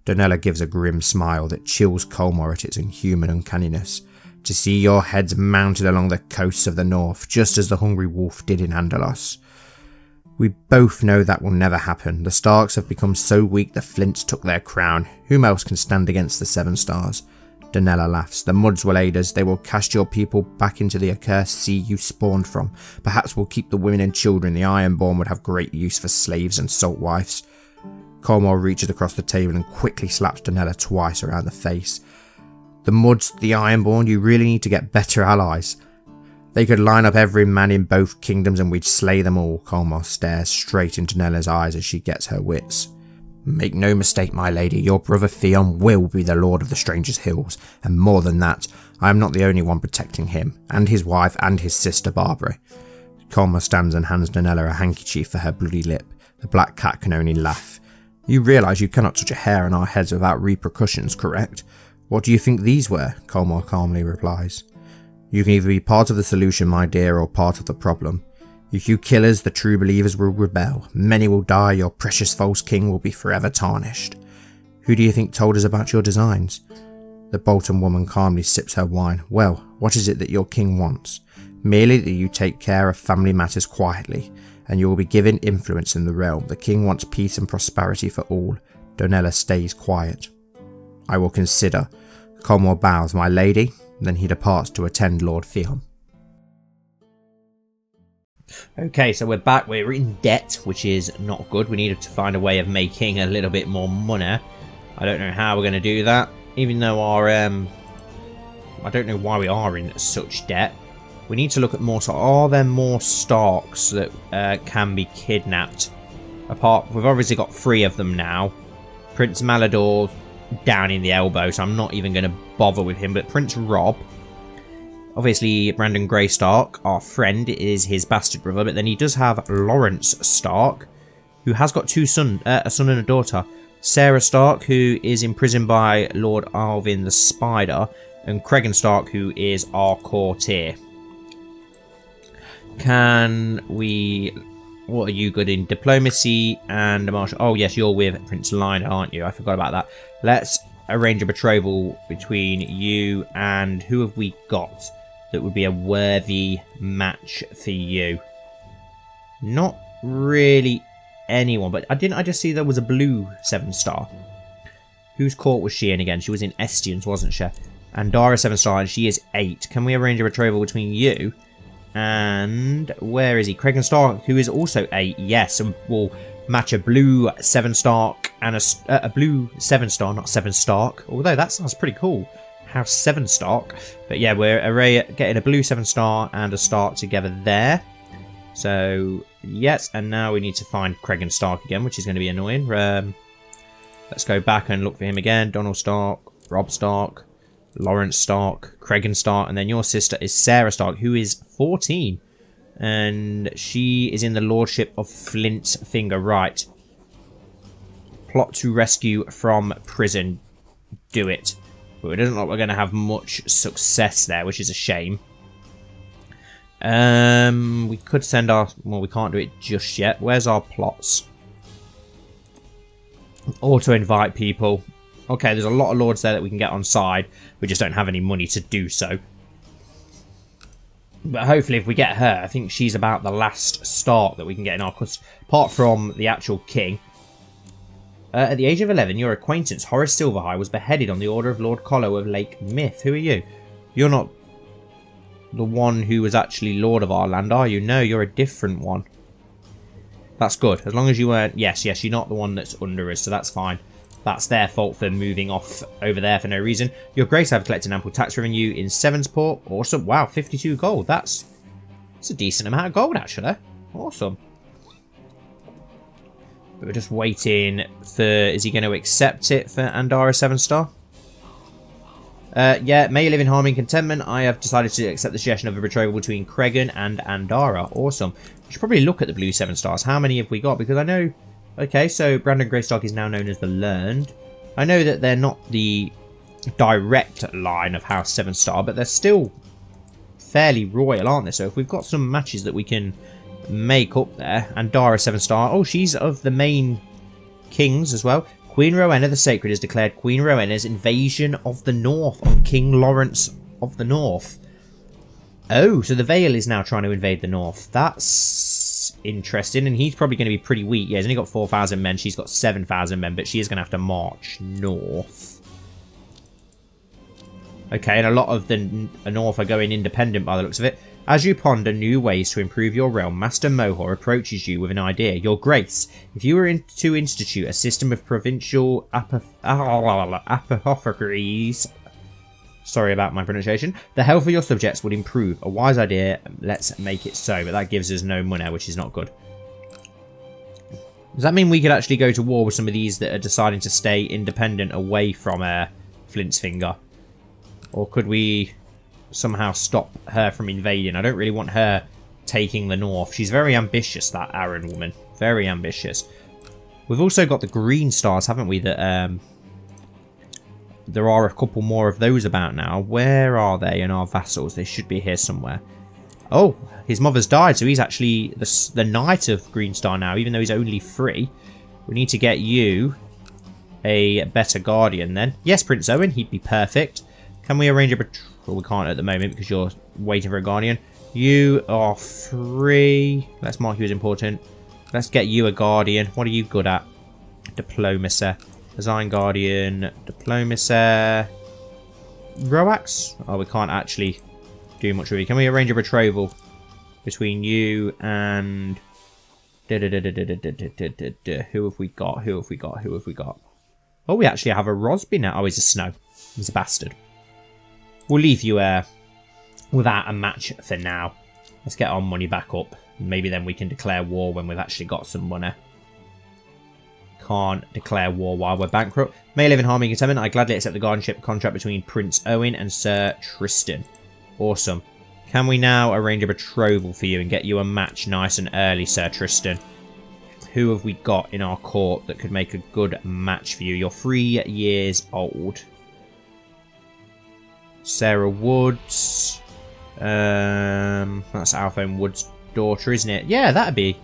Donella gives a grim smile that chills Colmore at its inhuman uncanniness. To see your heads mounted along the coasts of the north, just as the hungry wolf did in Andalos. We both know that will never happen. The Starks have become so weak the Flints took their crown. Whom else can stand against the Sevenstars? Donella laughs. The Muds will aid us. They will cast your people back into the accursed sea you spawned from. Perhaps we'll keep the women and children. The Ironborn would have great use for slaves and salt wives. Colmore reaches across the table and quickly slaps Donella twice around the face. The Muds, the Ironborn, you really need to get better allies. They could line up every man in both kingdoms and we'd slay them all. Colmore stares straight into Donella's eyes as she gets her wits. Make no mistake, my lady, your brother Theon will be the Lord of the Stranger's Hills, and more than that, I am not the only one protecting him, and his wife and his sister Barbara. Colmore stands and hands Donella a handkerchief for her bloody lip. The black cat can only laugh. You realise you cannot touch a hair on our heads without repercussions, correct? What do you think these were? Colmore calmly replies. You can either be part of the solution, my dear, or part of the problem. If you kill us, the true believers will rebel. Many will die, your precious false king will be forever tarnished. Who do you think told us about your designs? The Bolton woman calmly sips her wine. Well, what is it that your king wants? Merely that you take care of family matters quietly, and you will be given influence in the realm. The king wants peace and prosperity for all. Donella stays quiet. I will consider. Colmore bows, my lady. Then he departs to attend Lord Theon. Okay, so we're back. We're in debt, which is not good. We need to find a way of making a little bit more money. I don't know how we're going to do that. Even though our... I don't know why we are in such debt. We need to look at more... So are there more Starks that can be kidnapped? We've obviously got 3 of them now. Prince Malador down in the elbow, so I'm not even going to bother with him. But Prince Rob... Obviously, Brandon Grey Stark, our friend, is his bastard brother, but then he does have Lawrence Stark, who has got a son and a daughter. Sarah Stark, who is imprisoned by Lord Alvin the Spider, and Cregan Stark, who is our courtier. Can we... What are you good in? Diplomacy and martial... Oh, yes, you're with Prince Lionel, aren't you? I forgot about that. Let's arrange a betrothal between you and... Who have we got that would be a worthy match for you? Not really anyone, but didn't I just see there was a blue 7-star? Whose court was she in again? She was in Estians, wasn't she? And Dara 7-star, and she is 8. Can we arrange a betrothal between you and... Where is he? Cregan Stark, who is also 8. Yes, and we'll match a blue 7-star and a blue 7-star, not 7-Stark. Although that sounds pretty cool. House 7-Stark. But yeah, we're getting a blue 7-star and a Stark together there. So, yes, and now we need to find Cregan Stark again, which is going to be annoying. Let's go back and look for him again. Donald Stark, Rob Stark, Lawrence Stark, Cregan Stark, and then your sister is Sarah Stark, who is 14. And she is in the Lordship of Flint Finger. Right. Plot to rescue from prison. Do it. But it doesn't look like we're going to have much success there, which is a shame. We could send our... Well, we can't do it just yet. Where's our plots? Auto-invite people. Okay, there's a lot of lords there that we can get on side. We just don't have any money to do so. But hopefully if we get her, I think she's about the last Stark that we can get in our... Apart from the actual king. At the age of 11, your acquaintance, Horace Silverhigh, was beheaded on the order of Lord Collo of Lake Myth. Who are you? You're not... the one who was actually Lord of our land, are you? No, you're a different one. That's good. As long as you weren't... Yes, you're not the one that's under us, so that's fine. That's their fault for moving off over there for no reason. Your Grace, I've collected ample tax revenue in Sevenstar. Awesome. Wow, 52 gold. That's a decent amount of gold, actually. Awesome. But we're just waiting for... Is he going to accept it for Andara Sevenstar? Yeah, may you live in harmony and contentment. I have decided to accept the suggestion of a betrothal between Cregan and Andara. Awesome. We should probably look at the blue 7 stars. How many have we got? Because I know... Okay, so Brandon Greystark is now known as the Learned. I know that they're not the direct line of House Sevenstar, but they're still fairly royal, aren't they? So if we've got some matches that we can make up there. Andara Sevenstar. Oh, she's of the main kings as well. Queen Rowena the Sacred has declared Queen Rowena's invasion of the North on King Lawrence of the North. Oh, so the Vale is now trying to invade the North. That's interesting, and he's probably going to be pretty weak. Yeah, he's only got 4,000 men. She's got 7,000 men, but she is going to have to march north. Okay, and a lot of the North are going independent by the looks of it. As you ponder new ways to improve your realm, Master Mohor approaches you with an idea. Your Grace, if you were to institute a system of provincial apothecaries, sorry about my pronunciation, the health of your subjects would improve. A wise idea, let's make it so, but that gives us no money, which is not good. Does that mean we could actually go to war with some of these that are deciding to stay independent away from Flint's Finger? Or could we somehow stop her from invading? I don't really want her taking the North. She's very ambitious, that Aaron woman. Very ambitious. We've also got the green stars, haven't we? That there are a couple more of those about now. Where are they in our vassals? They should be here somewhere. Oh, his mother's died, so he's actually the knight of Green Star now, even though he's only 3. We need to get you a better guardian then. Yes, Prince Owen, he'd be perfect. Can we arrange a patrol? We can't at the moment because you're waiting for a guardian. You are 3. Let's mark you as important. Let's get you a guardian. What are you good at? Diplomacy. Design guardian. Diplomacy. Roax? Oh, we can't actually do much with you. Can we arrange a betrothal between you and... Who have we got? Who have we got? Who have we got? Oh, we actually have a Rosby now. Oh, he's a Snow. He's a bastard. We'll leave you without a match for now. Let's get our money back up. Maybe then we can declare war when we've actually got some money. Can't declare war while we're bankrupt. May live in harmony and contentment. I gladly accept the guardianship contract between Prince Owen and Sir Tristan. Awesome. Can we now arrange a betrothal for you and get you a match nice and early, Sir Tristan? Who have we got in our court that could make a good match for you? You're 3 years old. Sarah Woods. That's Alphone Woods' daughter, isn't it? Yeah, that'd be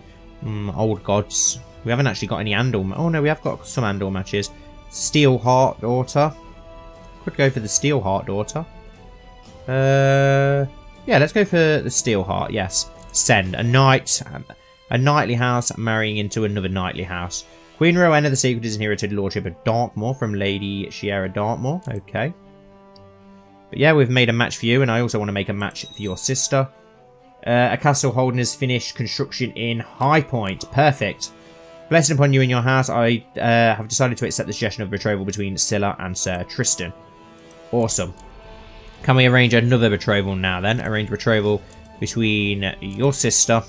old gods. We haven't actually got any Andor. Oh no, we have got some Andor matches. Steelheart daughter. Could go for the Steelheart daughter. Yeah, let's go for the Steelheart. Yes, send a knight, a knightly house marrying into another knightly house. Queen Rowena the Secret is inherited lordship of Dartmoor from Lady Shiera Dartmoor. Okay. But yeah, we've made a match for you, and I also want to make a match for your sister. A castle holding has finished construction in High Point. Perfect. Blessed upon you in your house, I have decided to accept the suggestion of betrothal between Scylla and Sir Tristan. Awesome. Can we arrange another betrothal now then? Arrange betrothal between your sister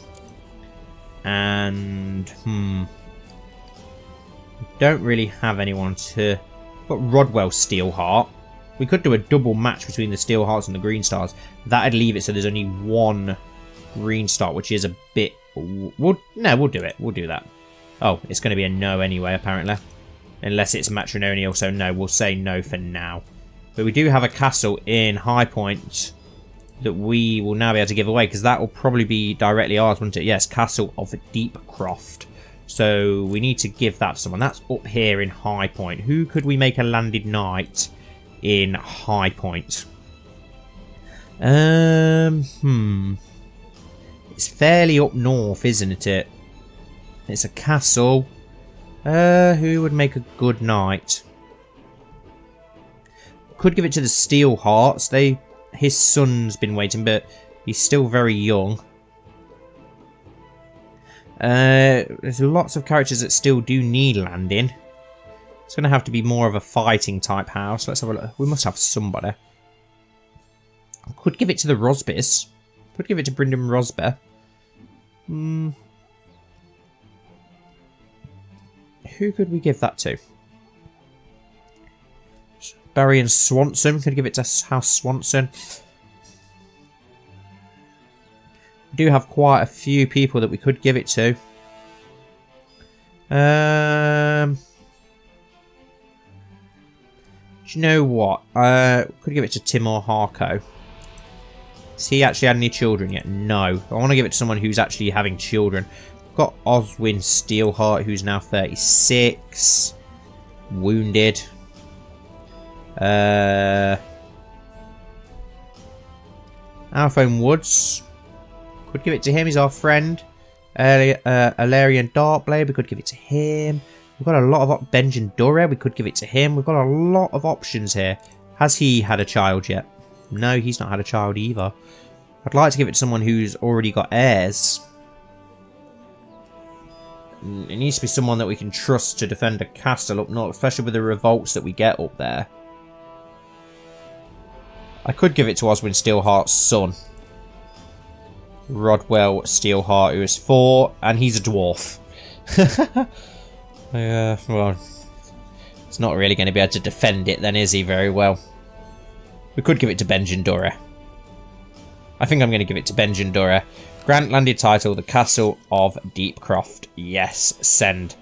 and... Don't really have anyone to... But Rodwell Steelheart. We could do a double match between the Steelhearts and the Green Stars. That'd leave it so there's only one Green Star, which is a bit... we'll do it. We'll do that. Oh, it's going to be a no anyway, apparently. Unless it's matrimonial, so no, we'll say no for now. But we do have a castle in High Point that we will now be able to give away, because that will probably be directly ours, won't it? Yes, Castle of Deepcroft. So we need to give that to someone. That's up here in High Point. Who could we make a landed knight in High Point? It's fairly up north, isn't it? It's a castle. Who would make a good knight? Could give it to the Steelhearts. His son's been waiting, but He's still very young. There's lots of characters that still do need landing. It's going to have to be more of a fighting type house. Let's have a look. We must have somebody. I could give it to the Rosbys. Could give it to Bryndam Rosby. Who could we give that to? Barry and Swanson. Could give it to House Swanson. We do have quite a few people that we could give it to. Do you know what? Could give it to Timor Harko. Has he actually had any children yet? No. I want to give it to someone who's actually having children. We've got Oswin Steelheart, who's now 36. Wounded. Alphone Woods. Could give it to him. He's our friend. Alarian Darkblade. We could give it to him. We've got a lot of... Benjen Dore. We could give it to him. We've got a lot of options here. Has he had a child yet? No, he's not had a child either. I'd like to give it to someone who's already got heirs. It needs to be someone that we can trust to defend a castle up north, especially with the revolts that we get up there. I could give it to Oswin Steelheart's son. Rodwell Steelheart, who is 4, and he's a dwarf. Well, it's not really going to be able to defend it then, is he, very well? We could give it to Benjen Dore. I think I'm going to give it to Benjen Dore. Grant landed title, the Castle of Deepcroft. Yes, send.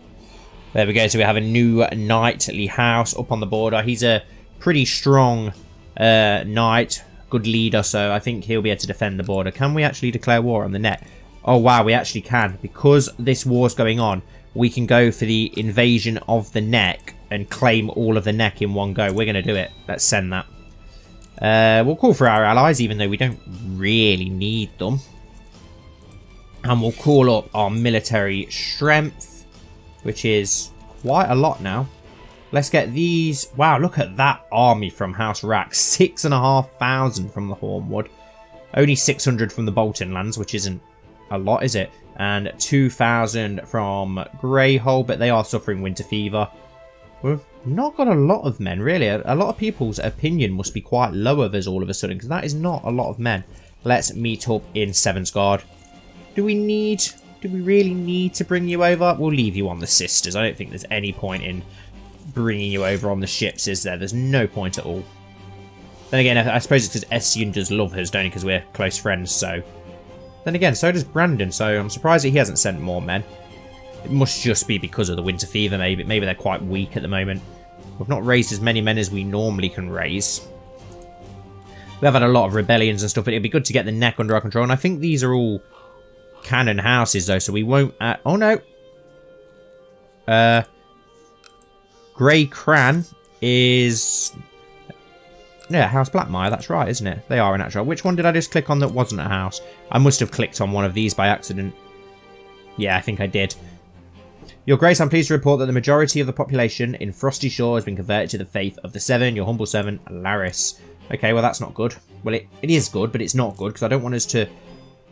There we go, so we have a new knightly house up on the border. He's a pretty strong knight, good leader, so I think he'll be able to defend the border. Can we actually declare war on the neck? Oh wow, we actually can. Because this war's going on, we can go for the invasion of the neck and claim all of the neck in one go. We're going to do it. Let's send that. We'll call for our allies, even though we don't really need them. And we'll call up our military strength, which is quite a lot now. Let's get these. Wow, look at that army from House Rack. 6,500 from the Hornwood. Only 600 from the Bolton lands, which isn't a lot, is it? And 2,000 from Greyhole, but they are suffering winter fever. We've not got a lot of men, really. A lot of people's opinion must be quite low of us all of a sudden, because that is not a lot of men. Let's meet up in Sevenstar. Do we really need to bring you over? We'll leave you on the Sisters. I don't think there's any point in bringing you over on the ships, is there? There's no point at all. Then again, I suppose it's because Estian does love us, don't he? Because we're close friends, so... Then again, so does Brandon, so I'm surprised that he hasn't sent more men. It must just be because of the winter fever, maybe. Maybe they're quite weak at the moment. We've not raised as many men as we normally can raise. We have had a lot of rebellions and stuff, but it'd be good to get the neck under our control. And I think these are all cannon houses, though, so we won't... oh, no. Grey Cran is... Yeah, House Blackmire, that's right, isn't it? They are an actual. Which one did I just click on that wasn't a house? I must have clicked on one of these by accident. Yeah, I think I did. Your Grace, I'm pleased to report that the majority of the population in Frosty Shore has been converted to the faith of the Seven, your humble servant, Laris. Okay, well, that's not good. Well, it is good, but it's not good, because I don't want us to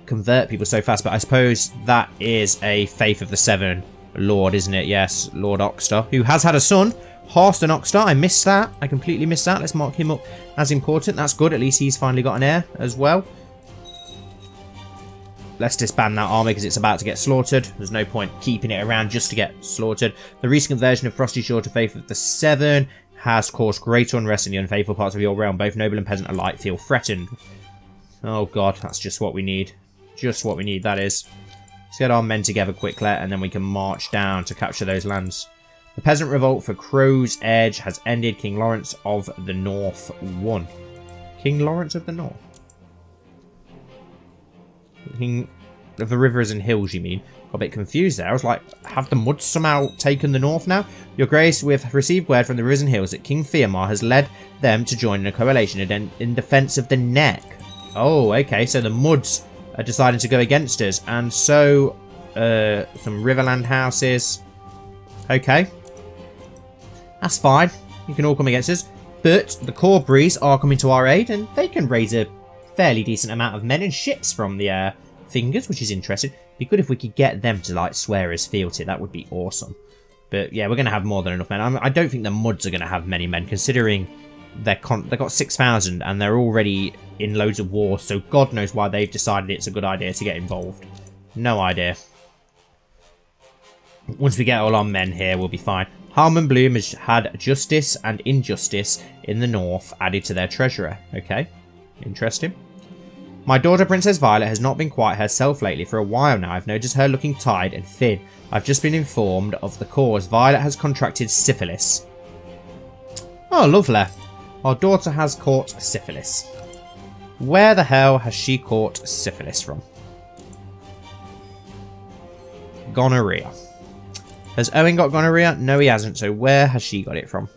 convert people so fast, but I suppose that is a faith of the Seven Lord, isn't it? Yes, Lord Oxter, who has had a son, Harston Oxter. I missed that. I completely missed that. Let's mark him up as important. That's good. At least he's finally got an heir as well. Let's disband that army because it's about to get slaughtered. There's no point keeping it around just to get slaughtered. The recent conversion of Frosty Shore to faith of the Seven has caused great unrest in the unfaithful parts of your realm. Both noble and peasant alike feel threatened. Oh god, that's just what we need. Just what we need, that is. Let's get our men together quickly and then we can march down to capture those lands. The peasant revolt for Crow's Edge has ended. King Lawrence of the North won. King Lawrence of the North? King of the Rivers and Hills, you mean? Got a bit confused there. I was like, have the Muds somehow taken the North now? Your Grace, we have received word from the Rivers and Hills that King Fiamar has led them to join in a coalition in defence of the Neck. Oh, okay, so the Muds are deciding to go against us. And so, some Riverland houses. Okay. That's fine. You can all come against us. But the Corbries are coming to our aid and they can raise a fairly decent amount of men and ships from the Fingers, which is interesting. Be good if we could get them to like swear as fealty. That would be awesome. But yeah, we're going to have more than enough men. I don't think the Muds are going to have many men, considering they've got 6,000 and they're already in loads of war. So God knows why they've decided it's a good idea to get involved. No idea. Once we get all our men here, we'll be fine. Harmon Bloom has had justice and injustice in the north added to their treasurer. Okay, interesting. My daughter Princess Violet has not been quite herself lately for a while now. I've noticed her looking tired and thin. I've just been informed of the cause. Violet has contracted syphilis. Oh, lovely. Our daughter has caught syphilis. Where the hell has she caught syphilis from? Gonorrhea. Has Owen got gonorrhea? No, he hasn't. So where has she got it from?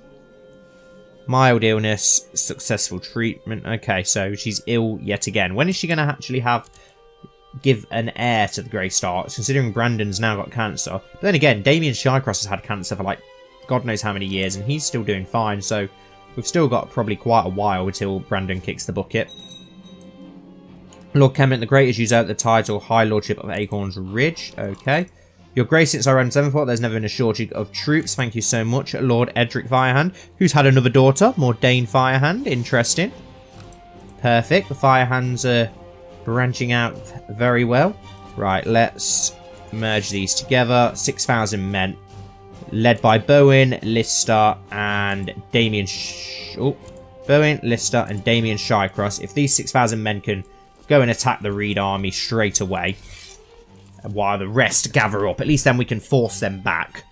Mild illness, successful treatment. Okay, so she's ill yet again. When is she going to actually give an heir to the Grey Starks, considering Brandon's now got cancer? But then again, Damien Shycross has had cancer for like God knows how many years, and he's still doing fine. So we've still got probably quite a while until Brandon kicks the bucket. Lord Kemet the Great has used out the title High Lordship of Acorn's Ridge. Okay. Your Grace, since I ran Sevenport, there's never been a shortage of troops. Thank you so much, Lord Edric Firehand, who's had another daughter, Mordain Firehand. Interesting. Perfect. The Firehands are branching out very well. Right, let's merge these together. 6,000 men, led by Bowen, Lister, and Damien. Bowen, Lister, and Damien Shycross. If these 6,000 men can go and attack the Reed army straight away, while the rest gather up, at least then we can force them back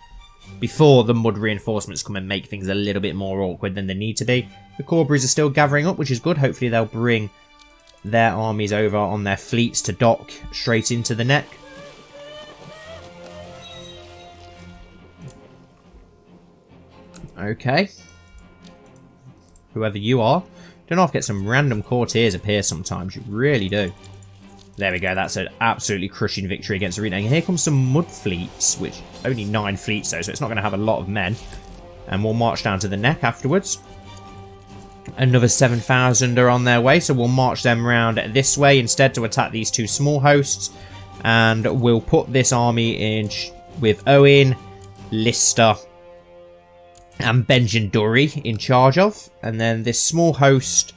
before the Mud reinforcements come and make things a little bit more awkward than they need to be. The Corburies are still gathering up, which is good. Hopefully they'll bring their armies over on their fleets to dock straight into the neck. Okay. Whoever you are. Don't know if get some random courtiers appear sometimes. You really do. There we go. That's an absolutely crushing victory against Arena. And here comes some Mud fleets, which only 9 fleets though, so it's not going to have a lot of men. And we'll march down to the neck afterwards. Another 7,000 are on their way, so we'll march them round this way instead to attack these 2 small hosts. And we'll put this army in with Owen, Lister, and Benjen Durry in charge of. And then this small host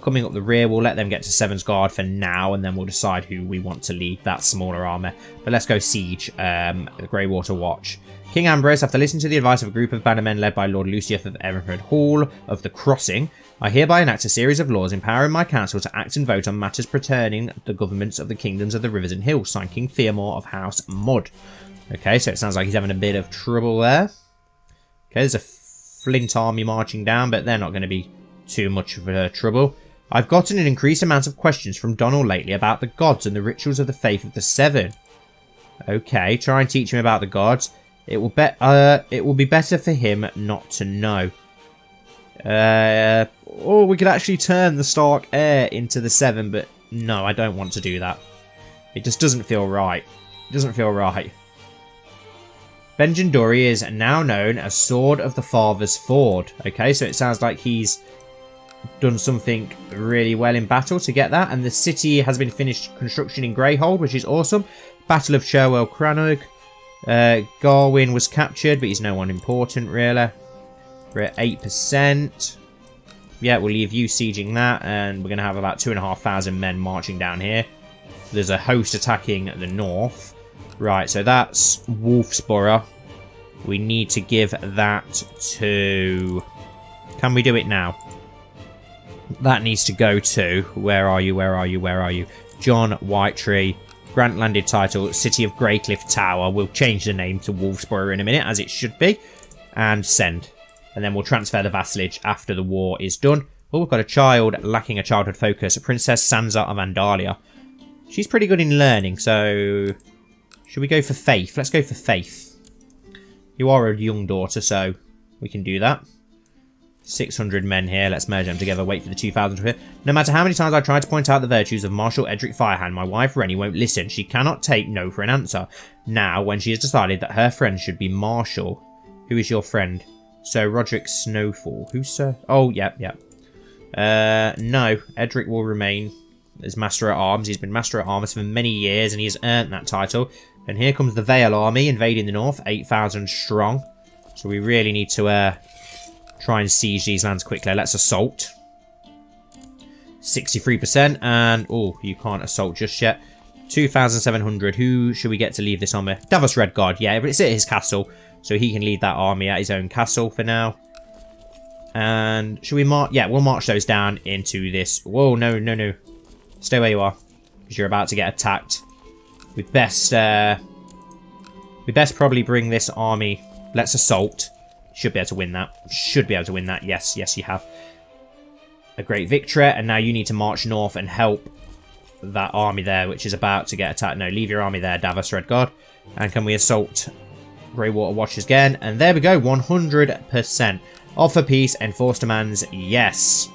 coming up the rear, we'll let them get to Seven's Guard for now, and then we'll decide who we want to lead that smaller army. But let's go siege the Greywater Watch. King Ambrose, after listening to the advice of a group of bannermen led by Lord Lucius of Everford Hall of the Crossing, I hereby enact a series of laws empowering my council to act and vote on matters pertaining the governments of the kingdoms of the rivers and hills, signed King Theomore of House Mud. Okay, so it sounds like he's having a bit of trouble there. Okay, there's a Flint army marching down, but they're not going to be too much of trouble. I've gotten an increased amount of questions from Donald lately about the gods and the rituals of the Faith of the Seven. Okay, try and teach him about the gods. It will be better for him not to know. Or we could actually turn the Stark heir into the Seven, but no, I don't want to do that. It just doesn't feel right. It doesn't feel right. Benjen Durry is now known as Sword of the Father's Ford. Okay, so it sounds like he's done something really well in battle to get that, and the city has been finished construction in Greyhold, which is awesome. Battle of Cherwell Crannog. Garwin was captured, but he's no one important really. We're at 8%. Yeah, we'll leave you sieging that, and we're going to have about 2,500 men marching down here. There's a host attacking the north. Right, so that's Wolfsborough. We need to give that to... Can we do it now? That needs to go to... Where are you? Where are you? Where are you? John Whitetree. Grant landed title, City of Greycliff Tower. We'll change the name to Wolfsborough in a minute, as it should be. And send. And then we'll transfer the vassalage after the war is done. Oh, we've got a child lacking a childhood focus. Princess Sansa of Andalia. She's pretty good in learning, so... Should we go for faith? Let's go for faith. You are a young daughter, so we can do that. 600 men here. Let's merge them together. Wait for the 2,000 to appear. No matter how many times I try to point out the virtues of Marshal Edric Firehand, my wife Rennie won't listen. She cannot take no for an answer. Now, when she has decided that her friend should be Marshal. Who is your friend? Sir Roderick Snowfall. Who's Sir? Oh, yep. No, Edric will remain. as Master at Arms. He's been Master at Arms for many years and he has earned that title. And here comes the Vale army invading the north, 8,000 strong. So we really need to try and siege these lands quickly. Let's assault. 63%, and oh, you can't assault just yet. 2,700. Who should we get to leave this on with? Davos Redguard, yeah, but it's at his castle, so he can lead that army at his own castle for now. And should we march? Yeah, we'll march those down into this. Whoa, no, no, no. Stay where you are, because you're about to get attacked. We best probably bring this army. Let's assault. Should be able to win that. Should be able to win that. Yes, yes, you have. A great victory, and now you need to march north and help that army there, which is about to get attacked. No, leave your army there, Davos Redguard. And can we assault Greywater Watchers again? And there we go, 100%. Offer peace, enforce demands, yes.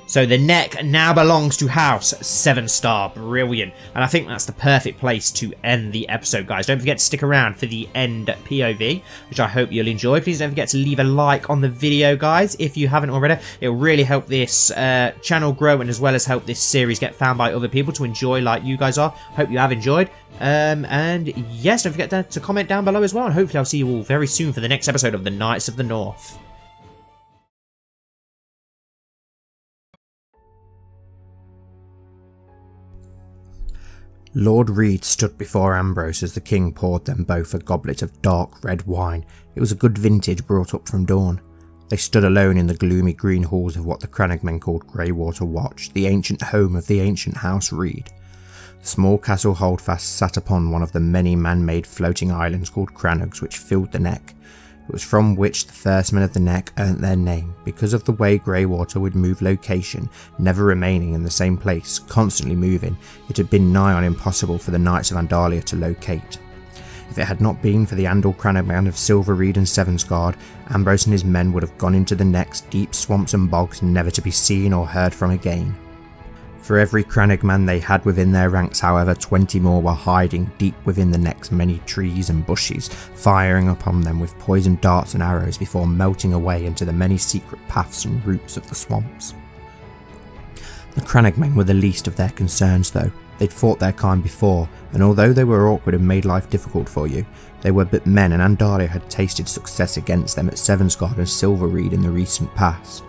So the neck now belongs to House Sevenstar. Brilliant. And I think that's the perfect place to end the episode, guys. Don't forget to stick around for the end POV, which I hope you'll enjoy. Please don't forget to leave a like on the video, guys, if you haven't already. It'll really help this channel grow, and as well as help this series get found by other people to enjoy like you guys are. Hope you have enjoyed. And yes, don't forget to comment down below as well. And hopefully I'll see you all very soon for the next episode of the Knights of the North. Lord Reed stood before Ambrose as the king poured them both a goblet of dark red wine. It was a good vintage brought up from dawn. They stood alone in the gloomy green halls of what the Crannogmen called Greywater Watch, the ancient home of the ancient House Reed. The small castle Holdfast sat upon one of the many man-made floating islands called Crannogs which filled the neck. It was from which the first men of the neck earned their name, because of the way Greywater would move location, never remaining in the same place, constantly moving. It had been nigh on impossible for the Knights of Andalia to locate. If it had not been for the Andal Crannogman of Silver Reed and Sevensguard, Ambrose and his men would have gone into the neck's deep swamps and bogs, never to be seen or heard from again. For every Crannogman they had within their ranks, however, 20 more were hiding deep within the neck's many trees and bushes, firing upon them with poisoned darts and arrows before melting away into the many secret paths and roots of the swamps. The Crannogmen were the least of their concerns though. They'd fought their kind before, and although they were awkward and made life difficult for you, they were but men, and Andalia had tasted success against them at Sevensguard and Silver Reed in the recent past.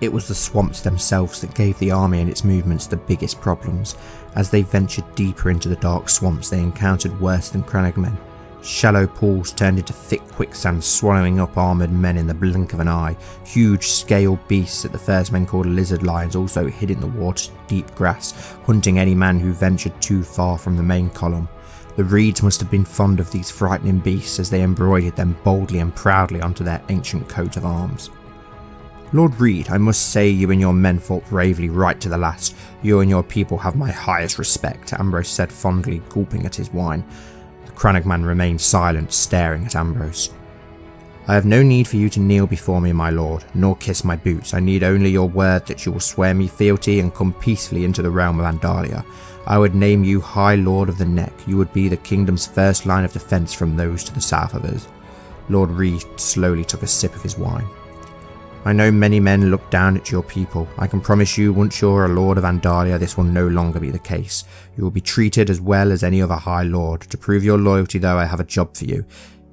It was the swamps themselves that gave the army and its movements the biggest problems. As they ventured deeper into the dark swamps, they encountered worse than Crannogmen. Shallow pools turned into thick quicksand, swallowing up armoured men in the blink of an eye. Huge scaled beasts that the first men called lizard lions also hid in the water's deep grass, hunting any man who ventured too far from the main column. The Reeds must have been fond of these frightening beasts, as they embroidered them boldly and proudly onto their ancient coat of arms. Lord Reed, I must say you and your men fought bravely right to the last. You and your people have my highest respect, Ambrose said fondly, gulping at his wine. The Crannogman remained silent, staring at Ambrose. I have no need for you to kneel before me, my lord, nor kiss my boots. I need only your word that you will swear me fealty and come peacefully into the realm of Andalia. I would name you High Lord of the Neck. You would be the kingdom's first line of defence from those to the south of us. Lord Reed slowly took a sip of his wine. I know many men look down at your people. I can promise you, once you're a Lord of Andalia, this will no longer be the case. You will be treated as well as any other High Lord. To prove your loyalty, though, I have a job for you.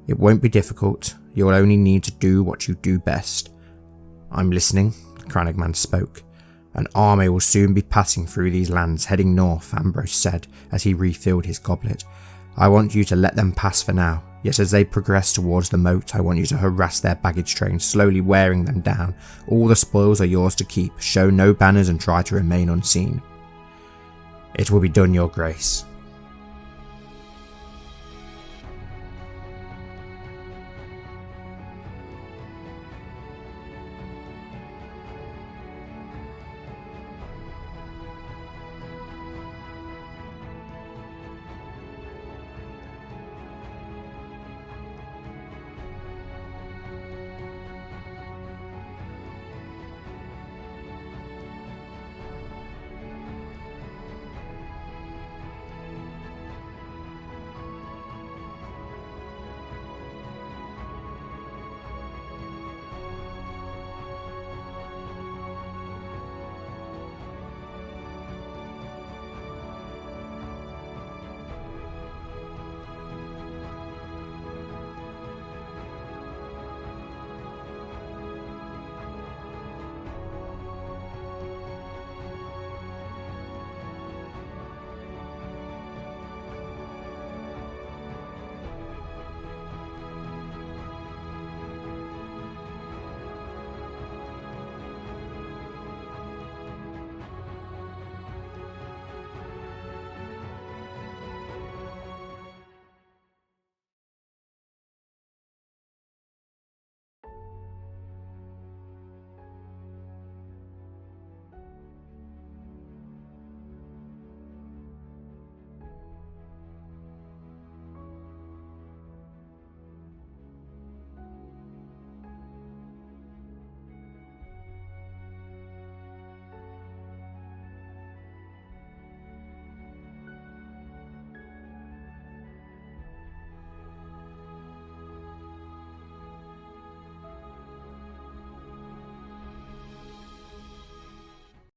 It won't be difficult. You will only need to do what you do best. I'm listening, the Crannogman spoke. An army will soon be passing through these lands, heading north, Ambrose said, as he refilled his goblet. I want you to let them pass for now. Yet as they progress towards the moat, I want you to harass their baggage train, slowly wearing them down. All the spoils are yours to keep. Show no banners and try to remain unseen. It will be done, your grace.